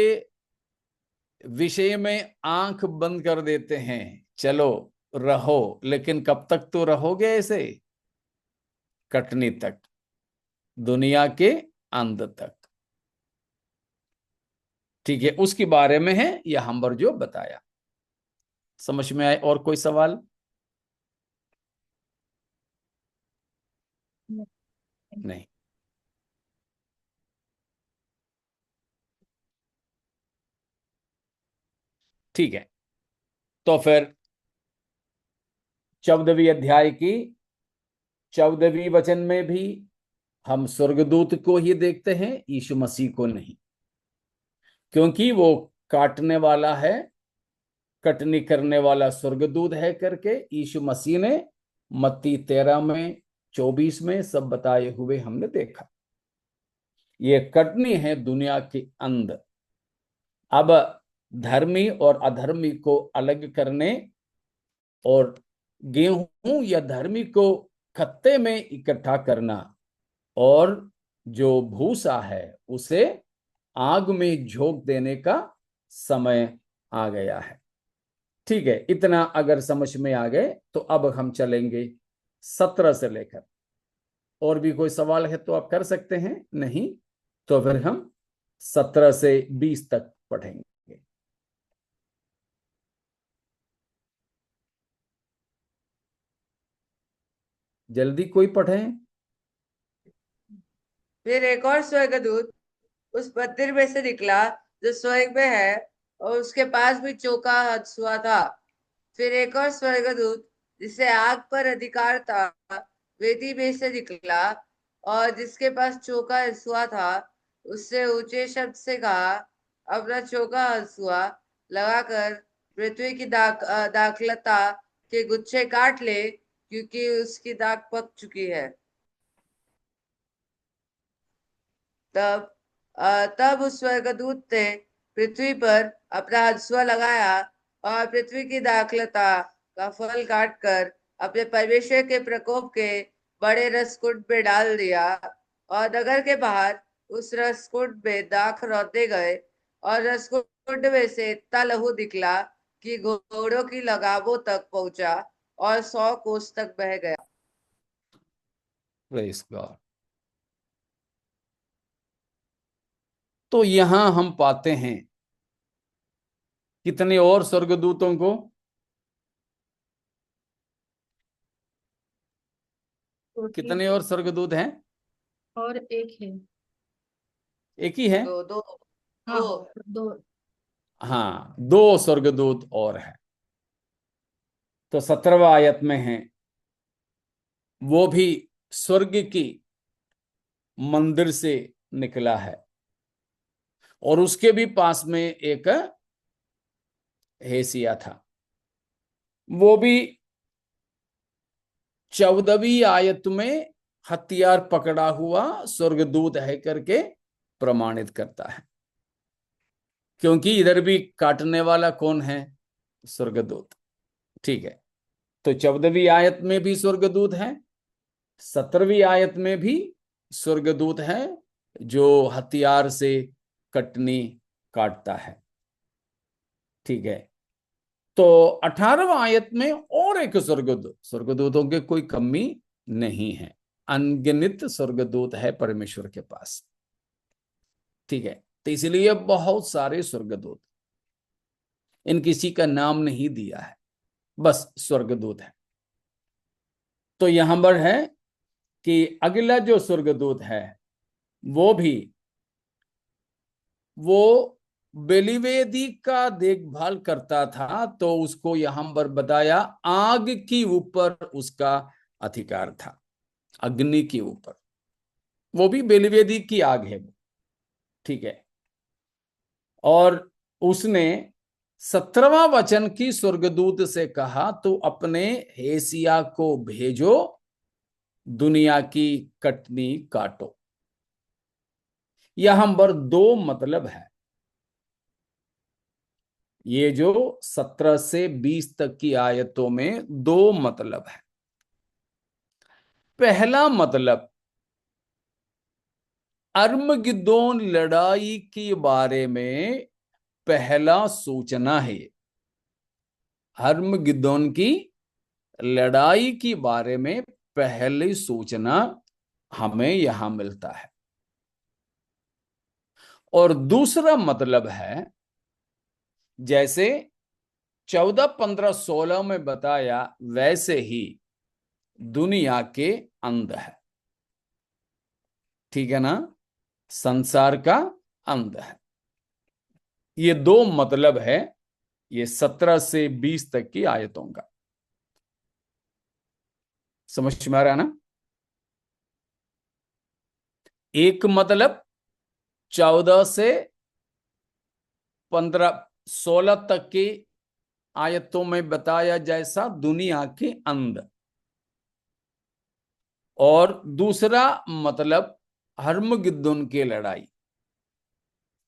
विषय में आंख बंद कर देते हैं, चलो रहो, लेकिन कब तक तो रहोगे ऐसे? कटनी तक, दुनिया के अंत तक। ठीक है, उसके बारे में है यह हम पर जो बताया। समझ में आए? और कोई सवाल? नहीं। ठीक है, तो फिर 14वीं अध्याय की 14वीं वचन में भी हम स्वर्गदूत को ही देखते हैं, यीशु मसीह को नहीं, क्योंकि वो काटने वाला है, कटनी करने वाला स्वर्गदूत है करके यीशु मसीह ने मत्ती 13 में 24 में सब बताए हुए हमने देखा। ये कटनी है दुनिया के अंदर। अब धर्मी और अधर्मी को अलग करने और गेहूं या धर्मी को खत्ते में इकट्ठा करना और जो भूसा है उसे आग में झोंक देने का समय आ गया है। ठीक है, इतना अगर समझ में आ गए तो अब हम चलेंगे 17 से लेकर। और भी कोई सवाल है तो आप कर सकते हैं, नहीं तो फिर हम 17 से 20 तक पढ़ेंगे। जल्दी कोई पढ़े। फिर एक और स्वर्गदूत उस मंदिर में से निकला जो स्वर्ग में है, और उसके पास भी चौका हंसुआ था। फिर एक और स्वर्गदूत जिसे आग पर अधिकार था वेदी में से निकला, और जिसके पास चौका हंसुआ था उससे ऊंचे शब्द से कहा, अपना चौका हंसुआ लगाकर पृथ्वी की दाखलता के गुच्छे काट ले, क्योंकि उसकी दाख पक चुकी है। तब उस स्वर्गदूत ने पृथ्वी पर अपना हंसुआ लगाया और पृथ्वी की दाखलता का फल काटकर अपने परमेश्वर के प्रकोप के बड़े रसकुंड में डाल दिया, और नगर के बाहर उस रसकुंड में दाख रौंदे गए, और रसकुंड में से इतना लहू निकला कि घोड़ों की लगामों तक पहुंचा और 100 कोस तक बह गया। Praise God. तो यहां हम पाते हैं कितने और स्वर्गदूतों को? कितने और स्वर्गदूत हैं? और एक है। एक ही है? दो दो हाँ, दो। दो। हाँ, दो स्वर्गदूत और हैं। तो 17वां आयत में है, वो भी स्वर्ग की मंदिर से निकला है, और उसके भी पास में एक हेसिया था। वो भी 14वीं आयत में हथियार पकड़ा हुआ स्वर्गदूत है करके प्रमाणित करता है, क्योंकि इधर भी काटने वाला कौन है? स्वर्गदूत। ठीक है, तो 14वीं आयत में भी स्वर्गदूत है, 17वीं आयत में भी स्वर्गदूत है जो हथियार से कटनी काटता है। ठीक है, तो 18वां आयत में और एक स्वर्गदूत, स्वर्गदूतों की कोई कमी नहीं है, अनगिनत स्वर्गदूत है परमेश्वर के पास। ठीक है, तो इसलिए बहुत सारे स्वर्गदूत, इन किसी का नाम नहीं दिया है, बस स्वर्गदूत है। तो यहां पर है कि अगला जो स्वर्गदूत है वो भी, वो बेलिवेदी का देखभाल करता था, तो उसको यहां पर बताया आग के ऊपर उसका अधिकार था, अग्नि के ऊपर। वो भी बेलिवेदी की आग है वो। ठीक है, और उसने 17वां वचन की स्वर्गदूत से कहा, तो अपने हेसिया को भेजो, दुनिया की कटनी काटो। यहां पर दो मतलब है, ये जो 17 से 20 तक की आयतों में दो मतलब है। पहला मतलब, अर्मगिदोन लड़ाई के बारे में पहला सूचना है। अर्मगिदोन की लड़ाई के बारे में पहली सूचना हमें यहां मिलता है। और दूसरा मतलब है, जैसे 14, 15, 16 में बताया, वैसे ही दुनिया के अंत है। ठीक है ना, संसार का अंत है। ये दो मतलब है ये 17 से 20 तक की आयतों का। समझ में आ रहा है ना? एक मतलब 14 से 15, 16 तक की आयतों में बताया जैसा दुनिया के अंत, और दूसरा मतलब हर्मगिद्दुन की लड़ाई।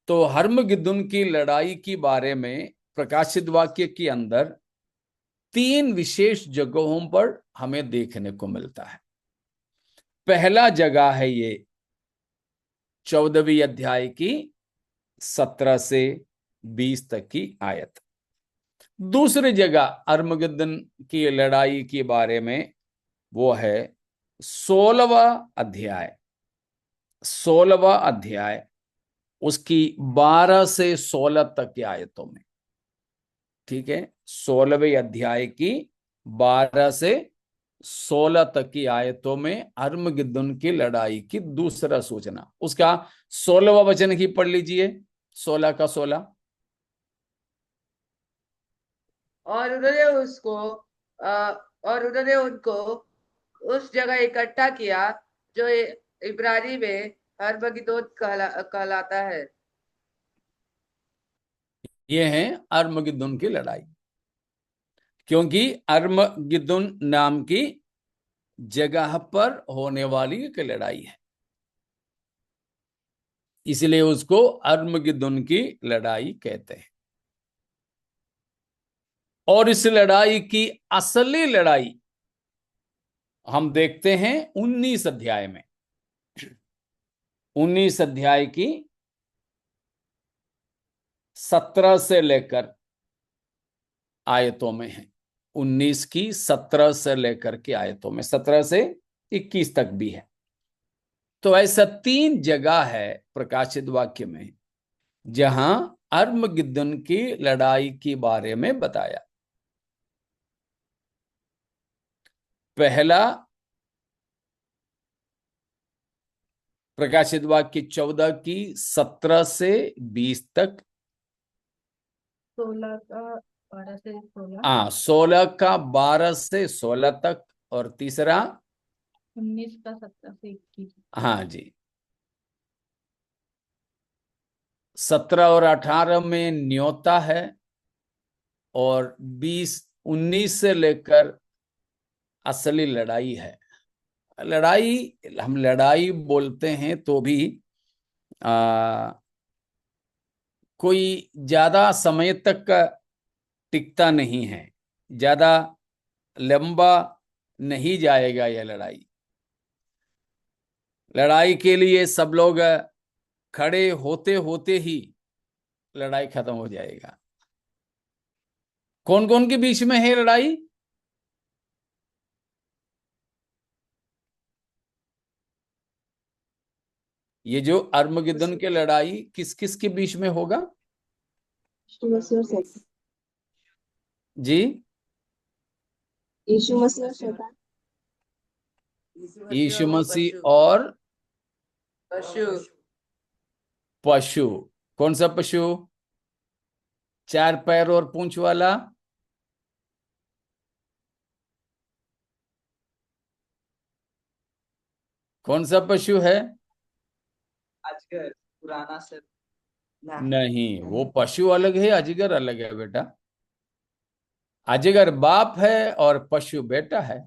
तो हर्मगिद्दुन की लड़ाई के बारे में प्रकाशित वाक्य के अंदर 3 विशेष जगहों पर हमें देखने को मिलता है। पहला जगह है ये 14वीं अध्याय की 17 से 20 तक की आयत। दूसरी जगह अर्मगिद्दन की लड़ाई के बारे में वो है 16वां अध्याय, 16वां अध्याय उसकी 12 से 16 तक की आयतों में। ठीक है, 16वें अध्याय की 12 से 16 तक की आयतों में अर्मगिद्दुन की लड़ाई की दूसरा सूचना। उसका 16वां वचन ही पढ़ लीजिए, 16 का 16। और उन्होंने उसको और उन्होंने उनको उस जगह इकट्ठा किया जो इब्रानी में हरमगिदोन कहलाता है। ये है अर्मगिद्दुन की लड़ाई, क्योंकि अर्मगिद्दुन नाम की जगह पर होने वाली एक लड़ाई है, इसलिए उसको अर्मगिद्दुन की लड़ाई कहते हैं। और इस लड़ाई की असली लड़ाई हम देखते हैं 19 अध्याय में। 19 अध्याय की 17 से लेकर आयतों में है। 19 की 17 से लेकर के आयतों में, 17 से 21 तक भी है। तो ऐसा 3 जगह है प्रकाशित वाक्य में जहां अर्मगिद्दोन की लड़ाई के बारे में बताया। पहला प्रकाशित वाक्य 14 की 17 से 20 तक, 16 का 12 से 16, 16 का 12 से 16 तक, और तीसरा 19 का 17 से 21। हाँ जी, 17 और 18 में न्योता है, और 19 से लेकर असली लड़ाई है। लड़ाई, हम लड़ाई बोलते हैं तो भी कोई ज्यादा समय तक का टिकता नहीं है, ज्यादा लंबा नहीं जाएगा यह लड़ाई। लड़ाई के लिए सब लोग खड़े होते होते ही लड़ाई खत्म हो जाएगा। कौन कौन के बीच में है लड़ाई? ये जो अर्मगिद्दोन की लड़ाई किस किस के बीच में होगा जी? यीशु मसीह और शैतान। यीशु मसीह और पशु। पशु। कौन सा पशु? 4 पैर और पूंछ वाला? कौन सा पशु है? अजगर, पुराना सर। नहीं, वो पशु अलग है, अजगर अलग है बेटा। अजगर बाप है और पशु बेटा है।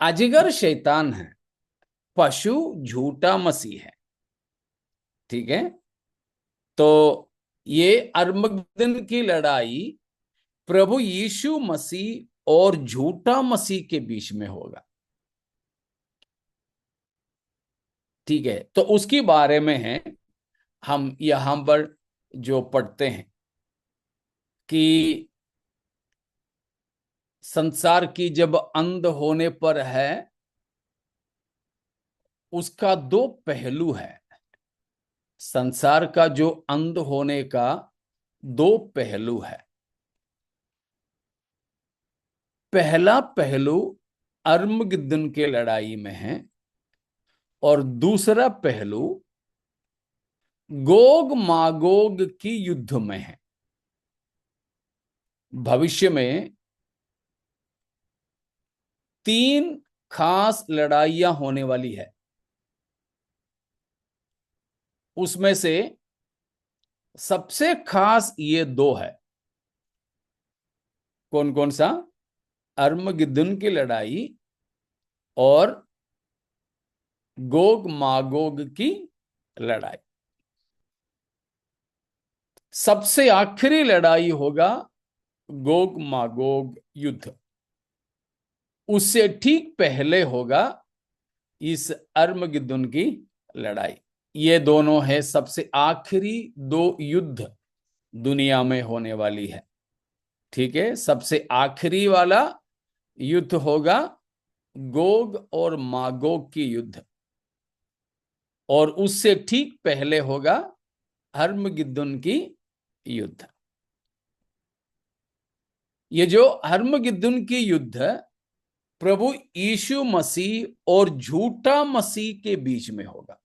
अजगर शैतान है, पशु झूठा मसीह है। ठीक है, तो ये अर्मगिद्दोन की लड़ाई प्रभु यीशु मसीह और झूठा मसीह के बीच में होगा। ठीक है, तो उसके बारे में है हम यहां पर जो पढ़ते हैं कि संसार की जब अंत होने पर है, उसका 2 पहलू है। संसार का जो अंत होने का 2 पहलू है। पहला पहलू अर्मगिद्दोन के लड़ाई में है, और दूसरा पहलू गोग मागोग की युद्ध में है। भविष्य में 3 खास लड़ाइयां होने वाली है। उसमें से सबसे खास ये 2 है। कौन कौन सा? अर्मगिद्दोन की लड़ाई और गोग मागोग की लड़ाई। सबसे आखिरी लड़ाई होगा गोग मागोग युद्ध। उससे ठीक पहले होगा इस अर्मगिद्दोन की लड़ाई। ये दोनों है सबसे आखिरी 2 युद्ध दुनिया में होने वाली है। ठीक है, सबसे आखिरी वाला युद्ध होगा गोग और मागोग की युद्ध, और उससे ठीक पहले होगा अर्मगिद्दोन की युद्ध। ये जो अर्मगिद्दोन की युद्ध प्रभु यीशु मसीह और झूठा मसीह के बीच में होगा।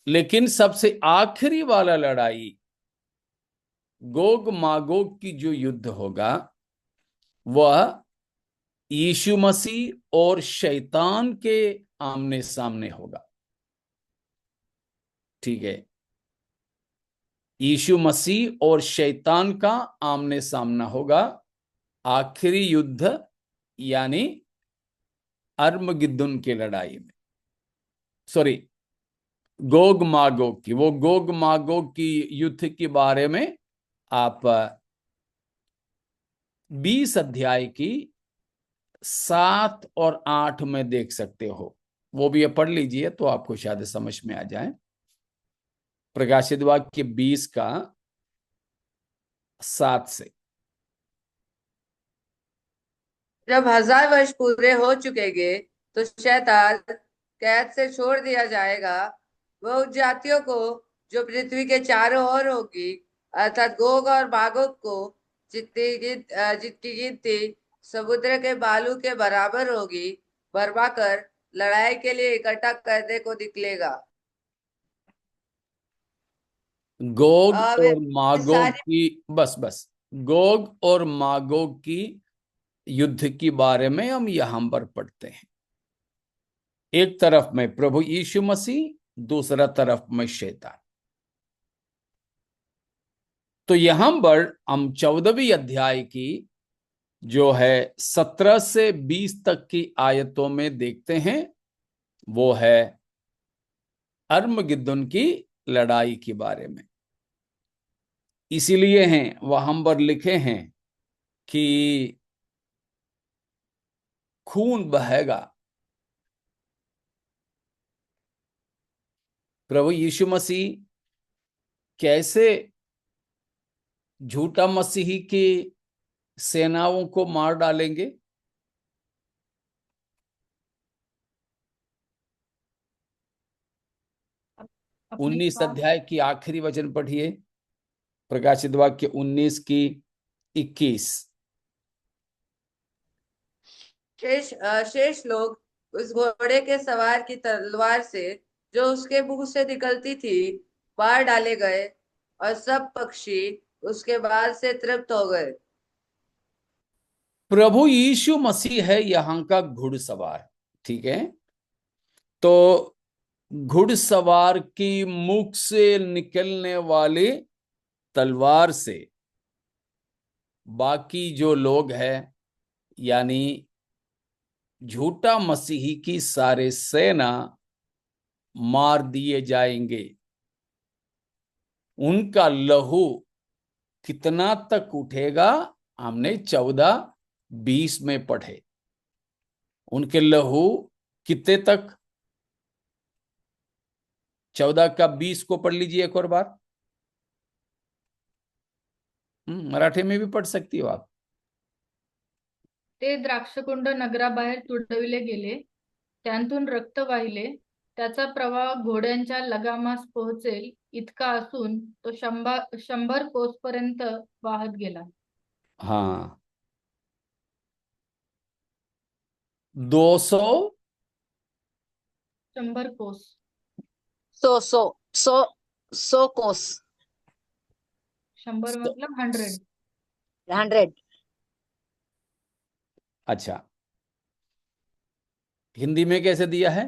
लेकिन सबसे आखिरी वाला लड़ाई गोग मागोग की जो युद्ध होगा, वह यीशु मसीह और शैतान के आमने सामने होगा। ठीक है, यीशु मसीह और शैतान का आमने सामना होगा आखिरी युद्ध, यानी अर्मगिद्दोन की लड़ाई में। सॉरी, गोग मागोग की, वो गोग मागोग की युद्ध के बारे में आप 20 अध्याय की 7 और 8 में देख सकते हो, वो भी ये पढ़ लीजिए तो आपको शायद समझ में आ जाए। प्रकाशित वाक्य 20 का 7 से। जब 1000 वर्ष पूरे हो चुकेंगे तो शैतान कैद से छोड़ दिया जाएगा। वह उन जातियों को जो पृथ्वी के चारों ओर होगी, अर्थात गोग और मागोग को, जितनी गिनती समुद्र के बालू के बराबर होगी, बर्मा कर लड़ाई के लिए इकट्ठा करने को निकलेगा। गोग वे और मागोग सारी की, बस गोग और मागोग की युद्ध के बारे में हम यहां पर पढ़ते हैं। एक तरफ में प्रभु यीशु मसीह, दूसरा तरफ में शैतान। तो यहां पर हम 14वीं अध्याय की जो है 17 से 20 तक की आयतों में देखते हैं, वो है अर्मगिद्दोन की लड़ाई के बारे में। इसीलिए हैं वहां पर लिखे हैं कि खून बहेगा। प्रभु यीशु मसीह कैसे झूठा मसीही की सेनाओं को मार डालेंगे? अपने 19 अध्याय की आखिरी वचन पढ़िए, प्रकाशित वाक्य 19 की 21। शेष लोग उस घोड़े के सवार की तलवार से जो उसके मुंह से निकलती थी मार डाले गए, और सब पक्षी उसके बाल से तृप्त हो गए। प्रभु यीशु मसीह है यहाँ का घुड़सवार, ठीक है? तो घुड़सवार की मुख से निकलने वाली तलवार से बाकी जो लोग हैं, यानी झूठा मसीही की सारे सेना मार दिए जाएंगे। उनका लहू कितना तक उठेगा, हमने 14-20 में पढ़े। उनके लहू कितने तक? 14 का 20 को पढ़ लीजिए एक और बार। मराठी में भी पढ़ सकती हो आप। ते द्राक्षकुंड नगराबाहेर तुडविले गेले, त्यांतून रक्त वाहिले, त्याचा प्रवाह घोड्यांच्या लगामास पोहोचेल इतका असून तो 100 कोसपर्यंत वाहत गेला। हाँ, 200 100 कोस। सो सो सो सो कोस 100 मतलब 100। 100। अच्छा, हिंदी में कैसे दिया है?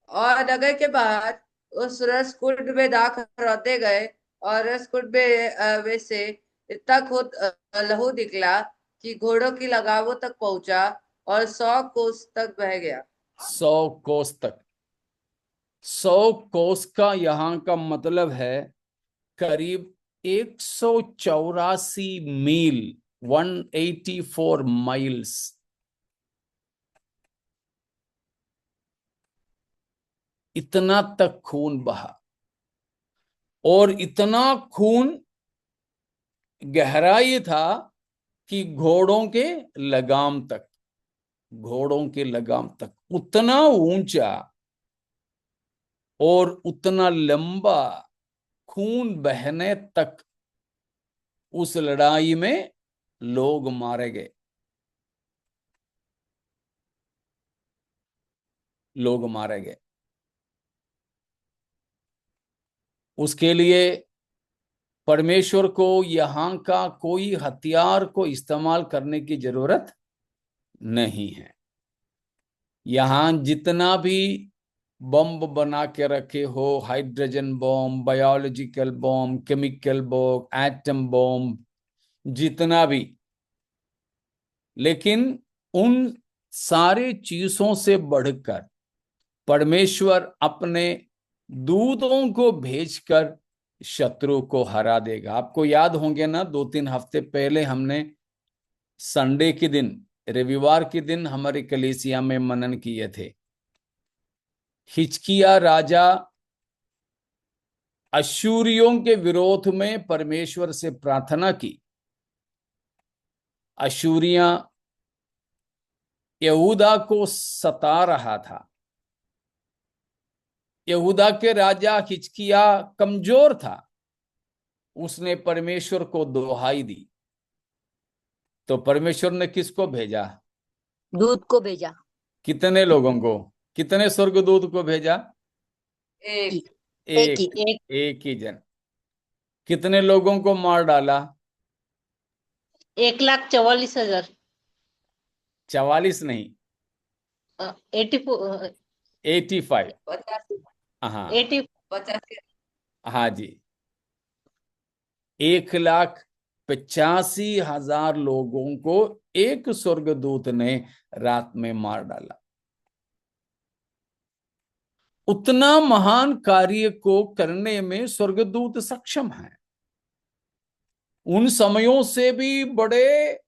और नगर के बाहर उस रसकुंड में दाखल होते गए, और रसकुंड में वे से इतना खुद लहू निकला कि घोड़ों की लगामों तक पहुंचा और 100 कोस तक बह गया। 100 कोस तक। 100 कोस का यहाँ का मतलब है करीब 184 मील, 184 माइल्स। इतना तक खून बहा, और इतना खून गहराई था कि घोड़ों के लगाम तक, घोड़ों के लगाम तक, उतना ऊंचा और उतना लंबा खून बहने तक उस लड़ाई में लोग मारे गए, लोग मारे गए। उसके लिए परमेश्वर को यहाँ का कोई हथियार को इस्तेमाल करने की जरूरत नहीं है। यहाँ जितना भी बम बना के रखे हो, हाइड्रोजन बम, बायोलॉजिकल बम, केमिकल बम, एटम बम, जितना भी, लेकिन उन सारे चीजों से बढ़कर परमेश्वर अपने दूतों को भेजकर शत्रु को हरा देगा। आपको याद होंगे ना, 2-3 हफ्ते पहले हमने संडे के दिन, रविवार के दिन हमारे कलीसिया में मनन किए थे। हिजकिय्याह राजा अश्शूरियों के विरोध में परमेश्वर से प्रार्थना की। अश्शूरिया यहूदा को सता रहा था। यहूदा के राजा हिजकिय्याह कमजोर था। उसने परमेश्वर को दुहाई दी, तो परमेश्वर ने किसको भेजा? दूध को भेजा। कितने लोगों को? कितने स्वर्गदूत को भेजा? एक। एक ही जन। कितने लोगों को मार डाला? 1,44,000। 44 नहीं, 84। 85। 85। हाँ 85। हाँ जी, 1,85,000 लोगों को एक स्वर्गदूत ने रात में मार डाला। उतना महान कार्य को करने में स्वर्गदूत सक्षम है। उन समयों से भी बड़े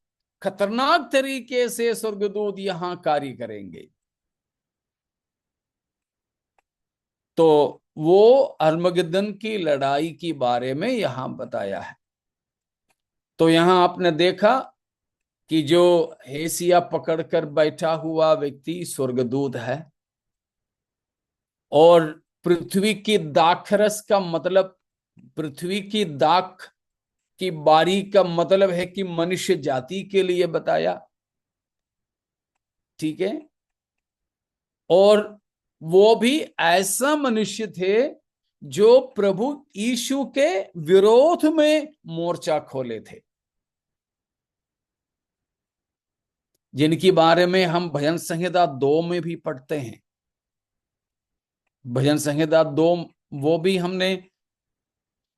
खतरनाक तरीके से स्वर्गदूत यहां कार्य करेंगे। तो वो अर्मगदन की लड़ाई के बारे में यहां बताया है। तो यहां आपने देखा कि जो हेसिया पकड़कर बैठा हुआ व्यक्ति स्वर्गदूत है, और पृथ्वी की दाखरस का मतलब, पृथ्वी की दाख की बारी का मतलब है कि मनुष्य जाति के लिए बताया। ठीक है, और वो भी ऐसा मनुष्य थे जो प्रभु यीशु के विरोध में मोर्चा खोले थे, जिनके बारे में हम भजन संहिता 2 में भी पढ़ते हैं। भजन संहिता 2 वो भी हमने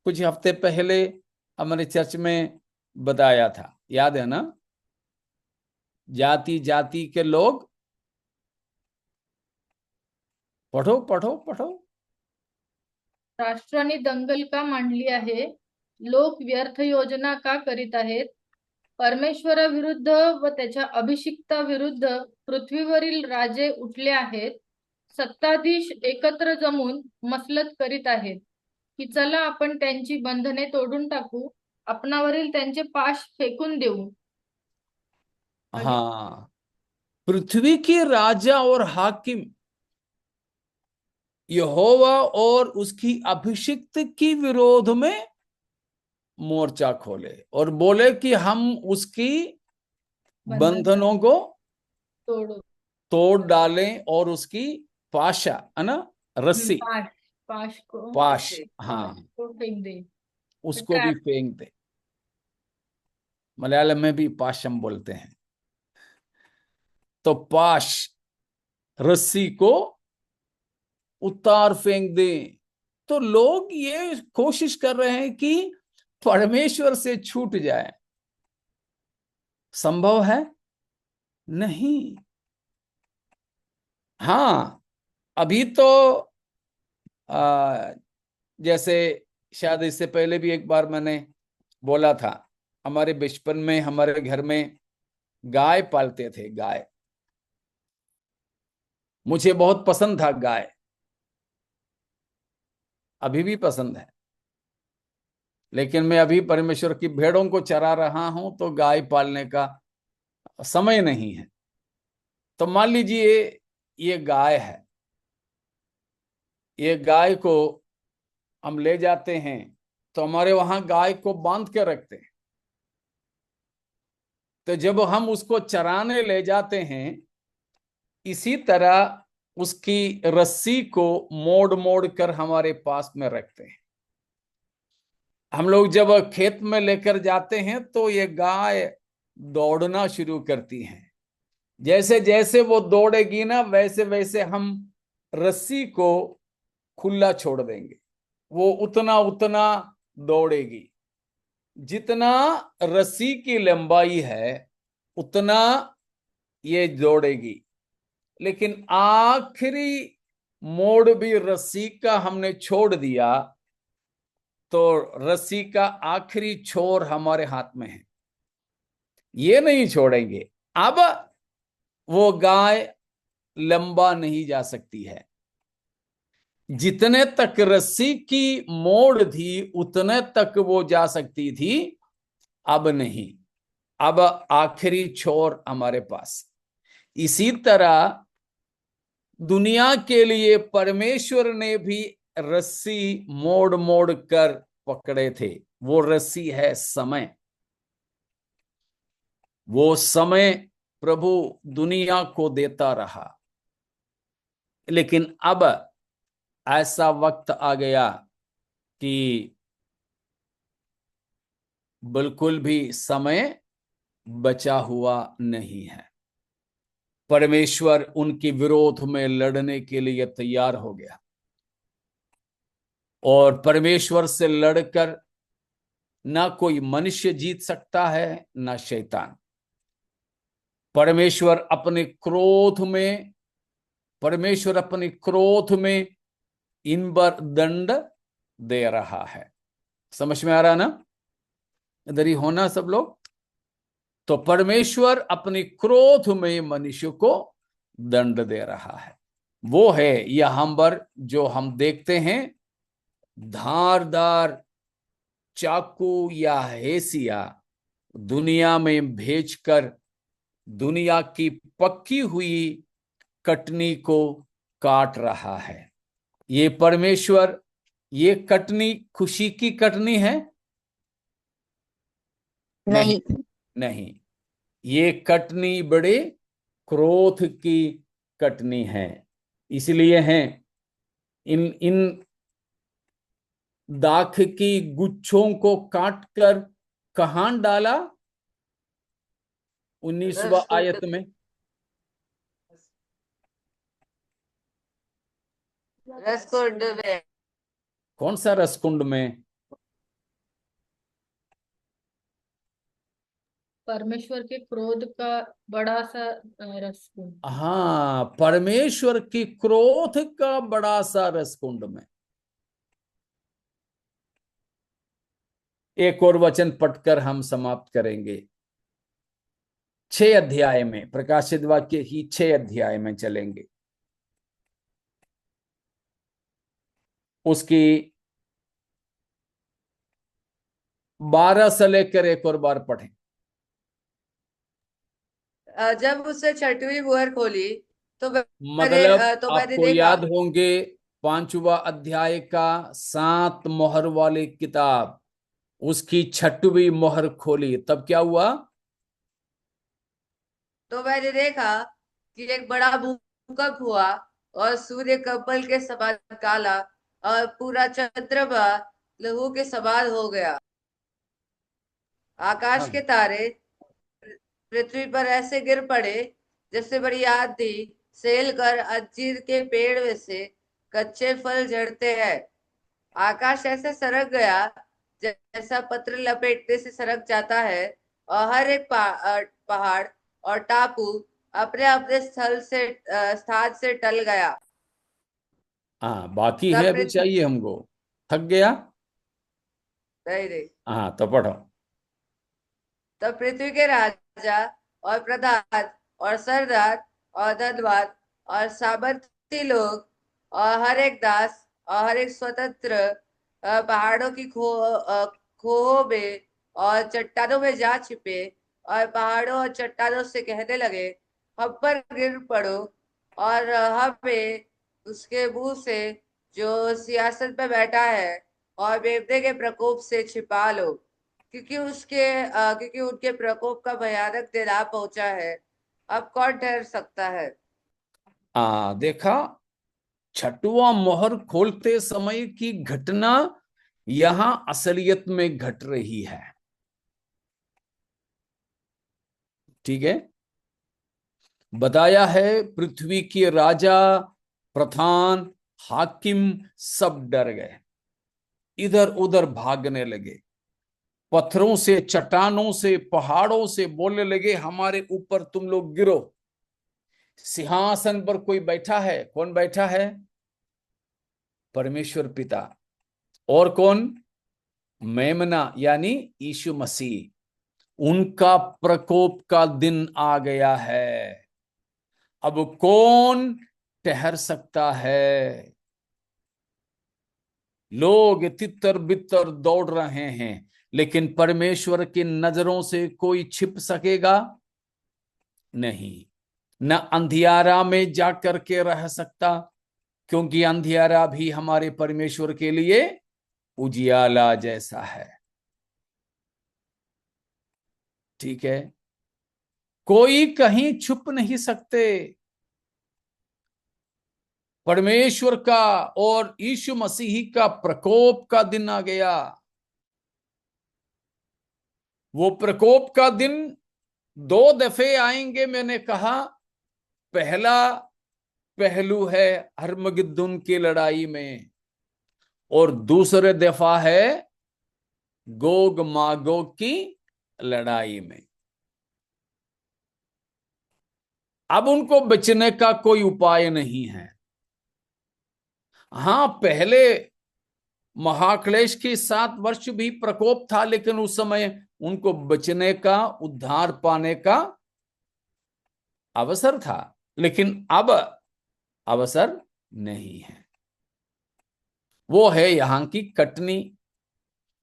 कुछ हफ्ते पहले हमारे चर्च में बताया था, याद है ना? जाति जाति के लोग, पढ़ो पढ़ो पढ़ो। राष्ट्रांनी दंगल का मांडली आहे, लोक व्यर्थ योजना का करीत आहेत, परमेश्वराविरुद्ध व त्याच्या अभिषिक्ताविरुद्ध पृथ्वीवरील राजे उठले आहेत, सत्ताधीश एकत्र जमून मसलत करीत आहेत की चला आपण त्यांची बंधने तोडून टाकू, आपणावरील त्यांचे पाश फेकून देऊ। हाँ, पृथ्वी के राजा और हाकिम यहोवा और उसकी अभिषिक्त के विरोध में मोर्चा खोले और बोले कि हम उसकी बंधनों को तोड़ डालें और उसकी पाशा, है ना, रस्सी, पाश, हाँ, फेंक दे, उसको भी फेंक दे। मलयालम में भी पाशम बोलते हैं। तो पाश, रस्सी को उतार फेंक दे। तो लोग ये कोशिश कर रहे हैं कि परमेश्वर से छूट जाए। संभव है? नहीं। हाँ, अभी तो जैसे शायद इससे पहले भी एक बार मैंने बोला था, हमारे बचपन में हमारे घर में गाय पालते थे। गाय मुझे बहुत पसंद था, गाय अभी भी पसंद है, लेकिन मैं अभी परमेश्वर की भेड़ों को चरा रहा हूं, तो गाय पालने का समय नहीं है। तो मान लीजिए ये गाय है, ये गाय को हम ले जाते हैं, तो हमारे वहां गाय को बांध के रखते हैं। तो जब हम उसको चराने ले जाते हैं, इसी तरह उसकी रस्सी को मोड़ मोड़ कर हमारे पास में रखते हैं। हम लोग जब खेत में लेकर जाते हैं तो ये गाय दौड़ना शुरू करती है। जैसे जैसे वो दौड़ेगी ना, वैसे वैसे हम रस्सी को खुला छोड़ देंगे, वो उतना उतना दौड़ेगी। जितना रस्सी की लंबाई है उतना ये दौड़ेगी। लेकिन आखिरी मोड़ भी रस्सी का हमने छोड़ दिया, तो रस्सी का आखिरी छोर हमारे हाथ में है। ये नहीं छोड़ेंगे। अब वो गाय लंबा नहीं जा सकती है। जितने तक रस्सी की मोड़ थी उतने तक वो जा सकती थी, अब नहीं। अब आखिरी छोर हमारे पास। इसी तरह दुनिया के लिए परमेश्वर ने भी रस्सी मोड़ मोड़ कर पकड़े थे। वो रस्सी है समय। वो समय प्रभु दुनिया को देता रहा, लेकिन अब ऐसा वक्त आ गया कि बिल्कुल भी समय बचा हुआ नहीं है। परमेश्वर उनके विरोध में लड़ने के लिए तैयार हो गया, और परमेश्वर से लड़कर ना कोई मनुष्य जीत सकता है, ना शैतान। परमेश्वर अपने क्रोध में इन पर दंड दे रहा है। समझ में आ रहा ना? इधर ही होना सब लोग। तो परमेश्वर अपने क्रोध में मनुष्य को दंड दे रहा है। वो है यहां पर जो हम देखते हैं, धारदार चाकू या हेसिया दुनिया में भेजकर दुनिया की पक्की हुई कटनी को काट रहा है। ये परमेश्वर, ये कटनी खुशी की कटनी है? नहीं, नहीं। ये कटनी बड़े क्रोध की कटनी है। इसलिए है इन इन दाख की गुच्छों को काटकर कहां डाला? 19वां आयत में। रसकुंड में। कौन सा रसकुंड में? परमेश्वर के क्रोध का बड़ा सा रसकुंड। हाँ, परमेश्वर की क्रोध का बड़ा सा रसकुंड में। एक और वचन पढ़कर हम समाप्त करेंगे। 6 अध्याय में, प्रकाशित वाक्य ही 6 अध्याय में चलेंगे। उसकी 12 से लेकर एक और बार पढ़ें। जब उसने छठवीं मुहर खोली तो मतलब मैंने आपको देखा। याद होंगे 5वां अध्याय का 7 मोहर वाली किताब, उसकी 6वीं मोहर खोली, तब क्या हुआ? तो मैंने देखा कि एक बड़ा भूकंप हुआ और सूर्य कपल के समान काला और पूरा चंद्रमा लहू के समान हो गया। आकाश के तारे पृथ्वी पर ऐसे गिर पड़े जैसे बड़ी आंधी सेल कर अंजीर के पेड़ में से कच्चे फल झड़ते हैं। आकाश ऐसे सरक गया जैसा पत्र लपेटने से सरक जाता है, और हर एक पहाड़ और टापू अपने अपने स्थान से टल गया। हाँ, बाकी है, तब अभी पृथ्वी चाहिए हमको। थक गया? नहीं नहीं हाँ, तो पढ़ो। तब पृथ्वी के राजा और प्रधान और सरदार और धनवान और सामर्थी लोग और हर एक दास और हर एक स्वतंत्र पहाड़ों की खोहों में और चट्टानों में जा छिपे, और पहाड़ों और चट्टानों से कहने लगे, हम पर गिर पड़ो और हमें उसके मुंह से जो सियासत पे बैठा है और बेवड़े के प्रकोप से छिपा लो, क्योंकि उनके प्रकोप का भयानक दिन आ पहुंचा है। अब कौन ठहर सकता है? देखा, 6वां मोहर खोलते समय की घटना यहां असलियत में घट रही है। ठीक है, बताया है पृथ्वी के राजा, प्रधान, हाकिम सब डर गए, इधर उधर भागने लगे, पत्थरों से, चट्टानों से, पहाड़ों से बोलने लगे, हमारे ऊपर तुम लोग गिरो। सिंहासन पर कोई बैठा है। कौन बैठा है? परमेश्वर पिता। और कौन? मेमना यानी यीशु मसीह। उनका प्रकोप का दिन आ गया है। अब कौन ठहर सकता है? लोग तितर बितर दौड़ रहे हैं, लेकिन परमेश्वर की नजरों से कोई छिप सकेगा नहीं। न अंधियारा में जाकर के रह सकता, क्योंकि अंधियारा भी हमारे परमेश्वर के लिए उजियाला जैसा है। ठीक है, कोई कहीं छुप नहीं सकते। परमेश्वर का और यीशु मसीह का प्रकोप का दिन आ गया। वो प्रकोप का दिन 2 दफे आएंगे। मैंने कहा, पहला पहलू है हरमगिद्दुन की लड़ाई में, और दूसरे दफा है गोग मागोग की लड़ाई में। अब उनको बचने का कोई उपाय नहीं है। हां, पहले महाक्लेश के 7 वर्ष भी प्रकोप था, लेकिन उस समय उनको बचने का, उद्धार पाने का अवसर था, लेकिन अब अवसर नहीं है। वो है यहां की कटनी,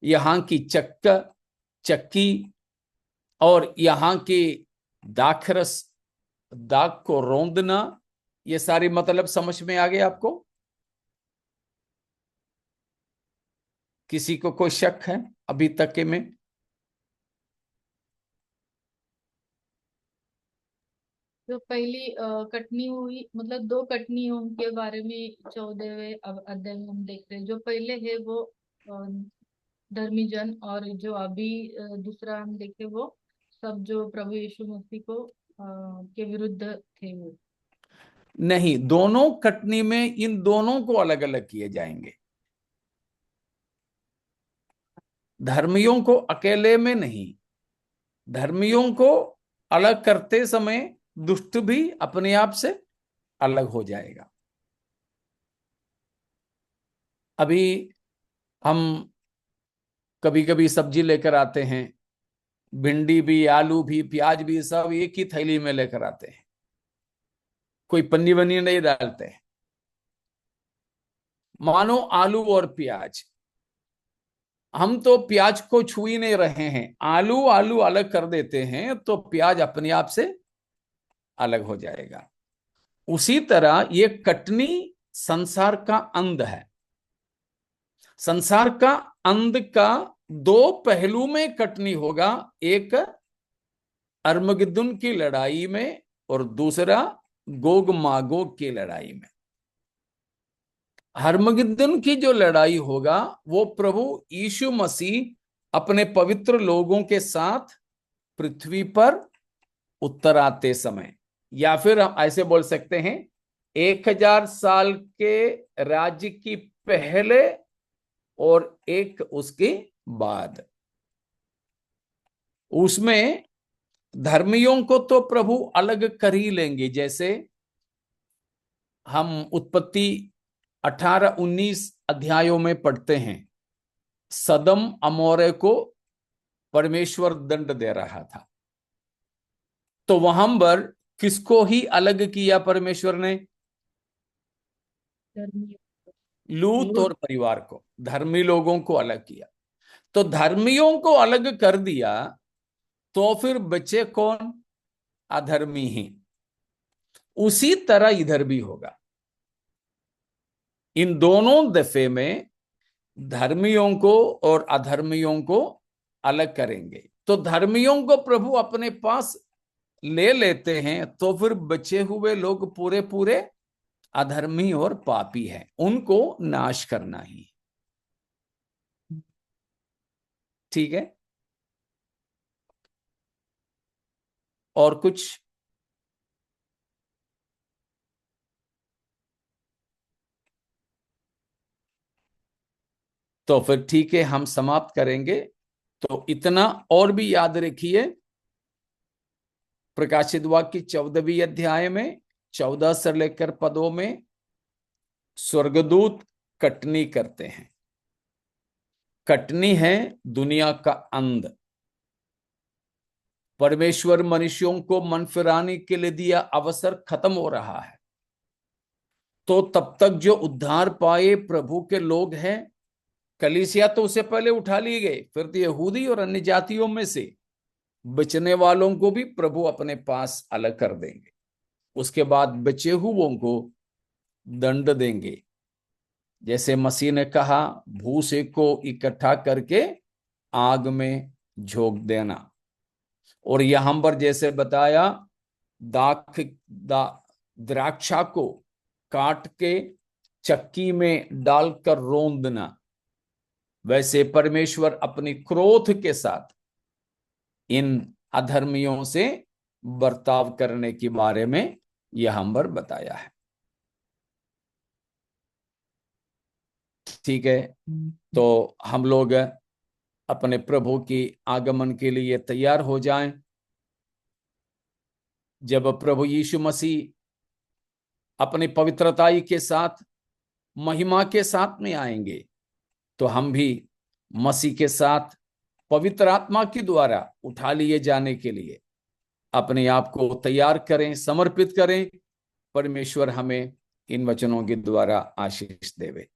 यहां की चक्की, और यहां की दाखरस, दाग को रौंदना। ये सारी मतलब समझ में आ गए आपको? किसी को कोई शक है अभी तक के में? जो पहली कटनी हुई, मतलब 2 कटनियों के बारे में 14वें अध्याय में हम देख रहे हैं। जो पहले है वो धर्मी जन, और जो अभी दूसरा हम देखे वो सब जो प्रभु यीशु मसीह को के विरुद्ध थे वो। नहीं, दोनों कटनी में इन दोनों को अलग अलग किए जाएंगे। धर्मियों को अकेले में नहीं, धर्मियों को अलग करते समय दुष्ट भी अपने आप से अलग हो जाएगा। अभी हम कभी कभी सब्जी लेकर आते हैं, भिंडी भी, आलू भी, प्याज भी, सब एक ही थैली में लेकर आते हैं, कोई पन्नी वन्नी नहीं डालते हैं। मानो आलू और प्याज, हम तो प्याज को छू ही नहीं रहे हैं, आलू आलू अलग कर देते हैं तो प्याज अपने आप से अलग हो जाएगा। उसी तरह ये कटनी संसार का अंध है। संसार का अंध का 2 पहलू में कटनी होगा, एक अर्मगिद्दुन की लड़ाई में और दूसरा गोग मागोग की लड़ाई में। हरमगिद्दुन की जो लड़ाई होगा वो प्रभु यीशु मसीह अपने पवित्र लोगों के साथ पृथ्वी पर उतर आते समय, या फिर हम ऐसे बोल सकते हैं 1000 साल के राज्य की पहले और एक उसके बाद। उसमें धर्मियों को तो प्रभु अलग कर ही लेंगे। जैसे हम उत्पत्ति 18-19 अध्यायों में पढ़ते हैं, सदम अमोरे को परमेश्वर दंड दे रहा था, तो वहां पर किसको ही अलग किया परमेश्वर ने? लूत और परिवार को, धर्मी लोगों को अलग किया। तो धर्मियों को अलग कर दिया, तो फिर बचे कौन? अधर्मी ही। उसी तरह इधर भी होगा। इन दोनों दफे में धर्मियों को और अधर्मियों को अलग करेंगे। तो धर्मियों को प्रभु अपने पास ले लेते हैं, तो फिर बचे हुए लोग पूरे पूरे अधर्मी और पापी हैं, उनको नाश करना ही। ठीक है, और कुछ? तो फिर ठीक है, हम समाप्त करेंगे। तो इतना और भी याद रखिए, प्रकाशित वाक्य 14वीं अध्याय में 14 से लेकर पदों में स्वर्गदूत कटनी करते हैं। कटनी है दुनिया का अंध। परमेश्वर मनुष्यों को मन फिराने के लिए दिया अवसर खत्म हो रहा है। तो तब तक जो उद्धार पाए प्रभु के लोग हैं, कलीसिया तो उससे पहले उठा लिए गए, फिर तो यहूदी और अन्य जातियों में से बचने वालों को भी प्रभु अपने पास अलग कर देंगे। उसके बाद बचे हुओं को दंड देंगे। जैसे मसीह ने कहा, भूसे को इकट्ठा करके आग में झोंक देना। और यहां पर जैसे बताया, द्राक्षा को काट के चक्की में डालकर रौंदना, वैसे परमेश्वर अपनी क्रोध के साथ इन अधर्मियों से बर्ताव करने के बारे में यहां पर बताया है। ठीक है, तो हम लोग अपने प्रभु की आगमन के लिए तैयार हो जाएं। जब प्रभु यीशु मसीह अपनी पवित्रताई के साथ, महिमा के साथ में आएंगे, तो हम भी मसीह के साथ पवित्र आत्मा के द्वारा उठा लिए जाने के लिए अपने आप को तैयार करें, समर्पित करें। परमेश्वर हमें इन वचनों के द्वारा आशीष देवे।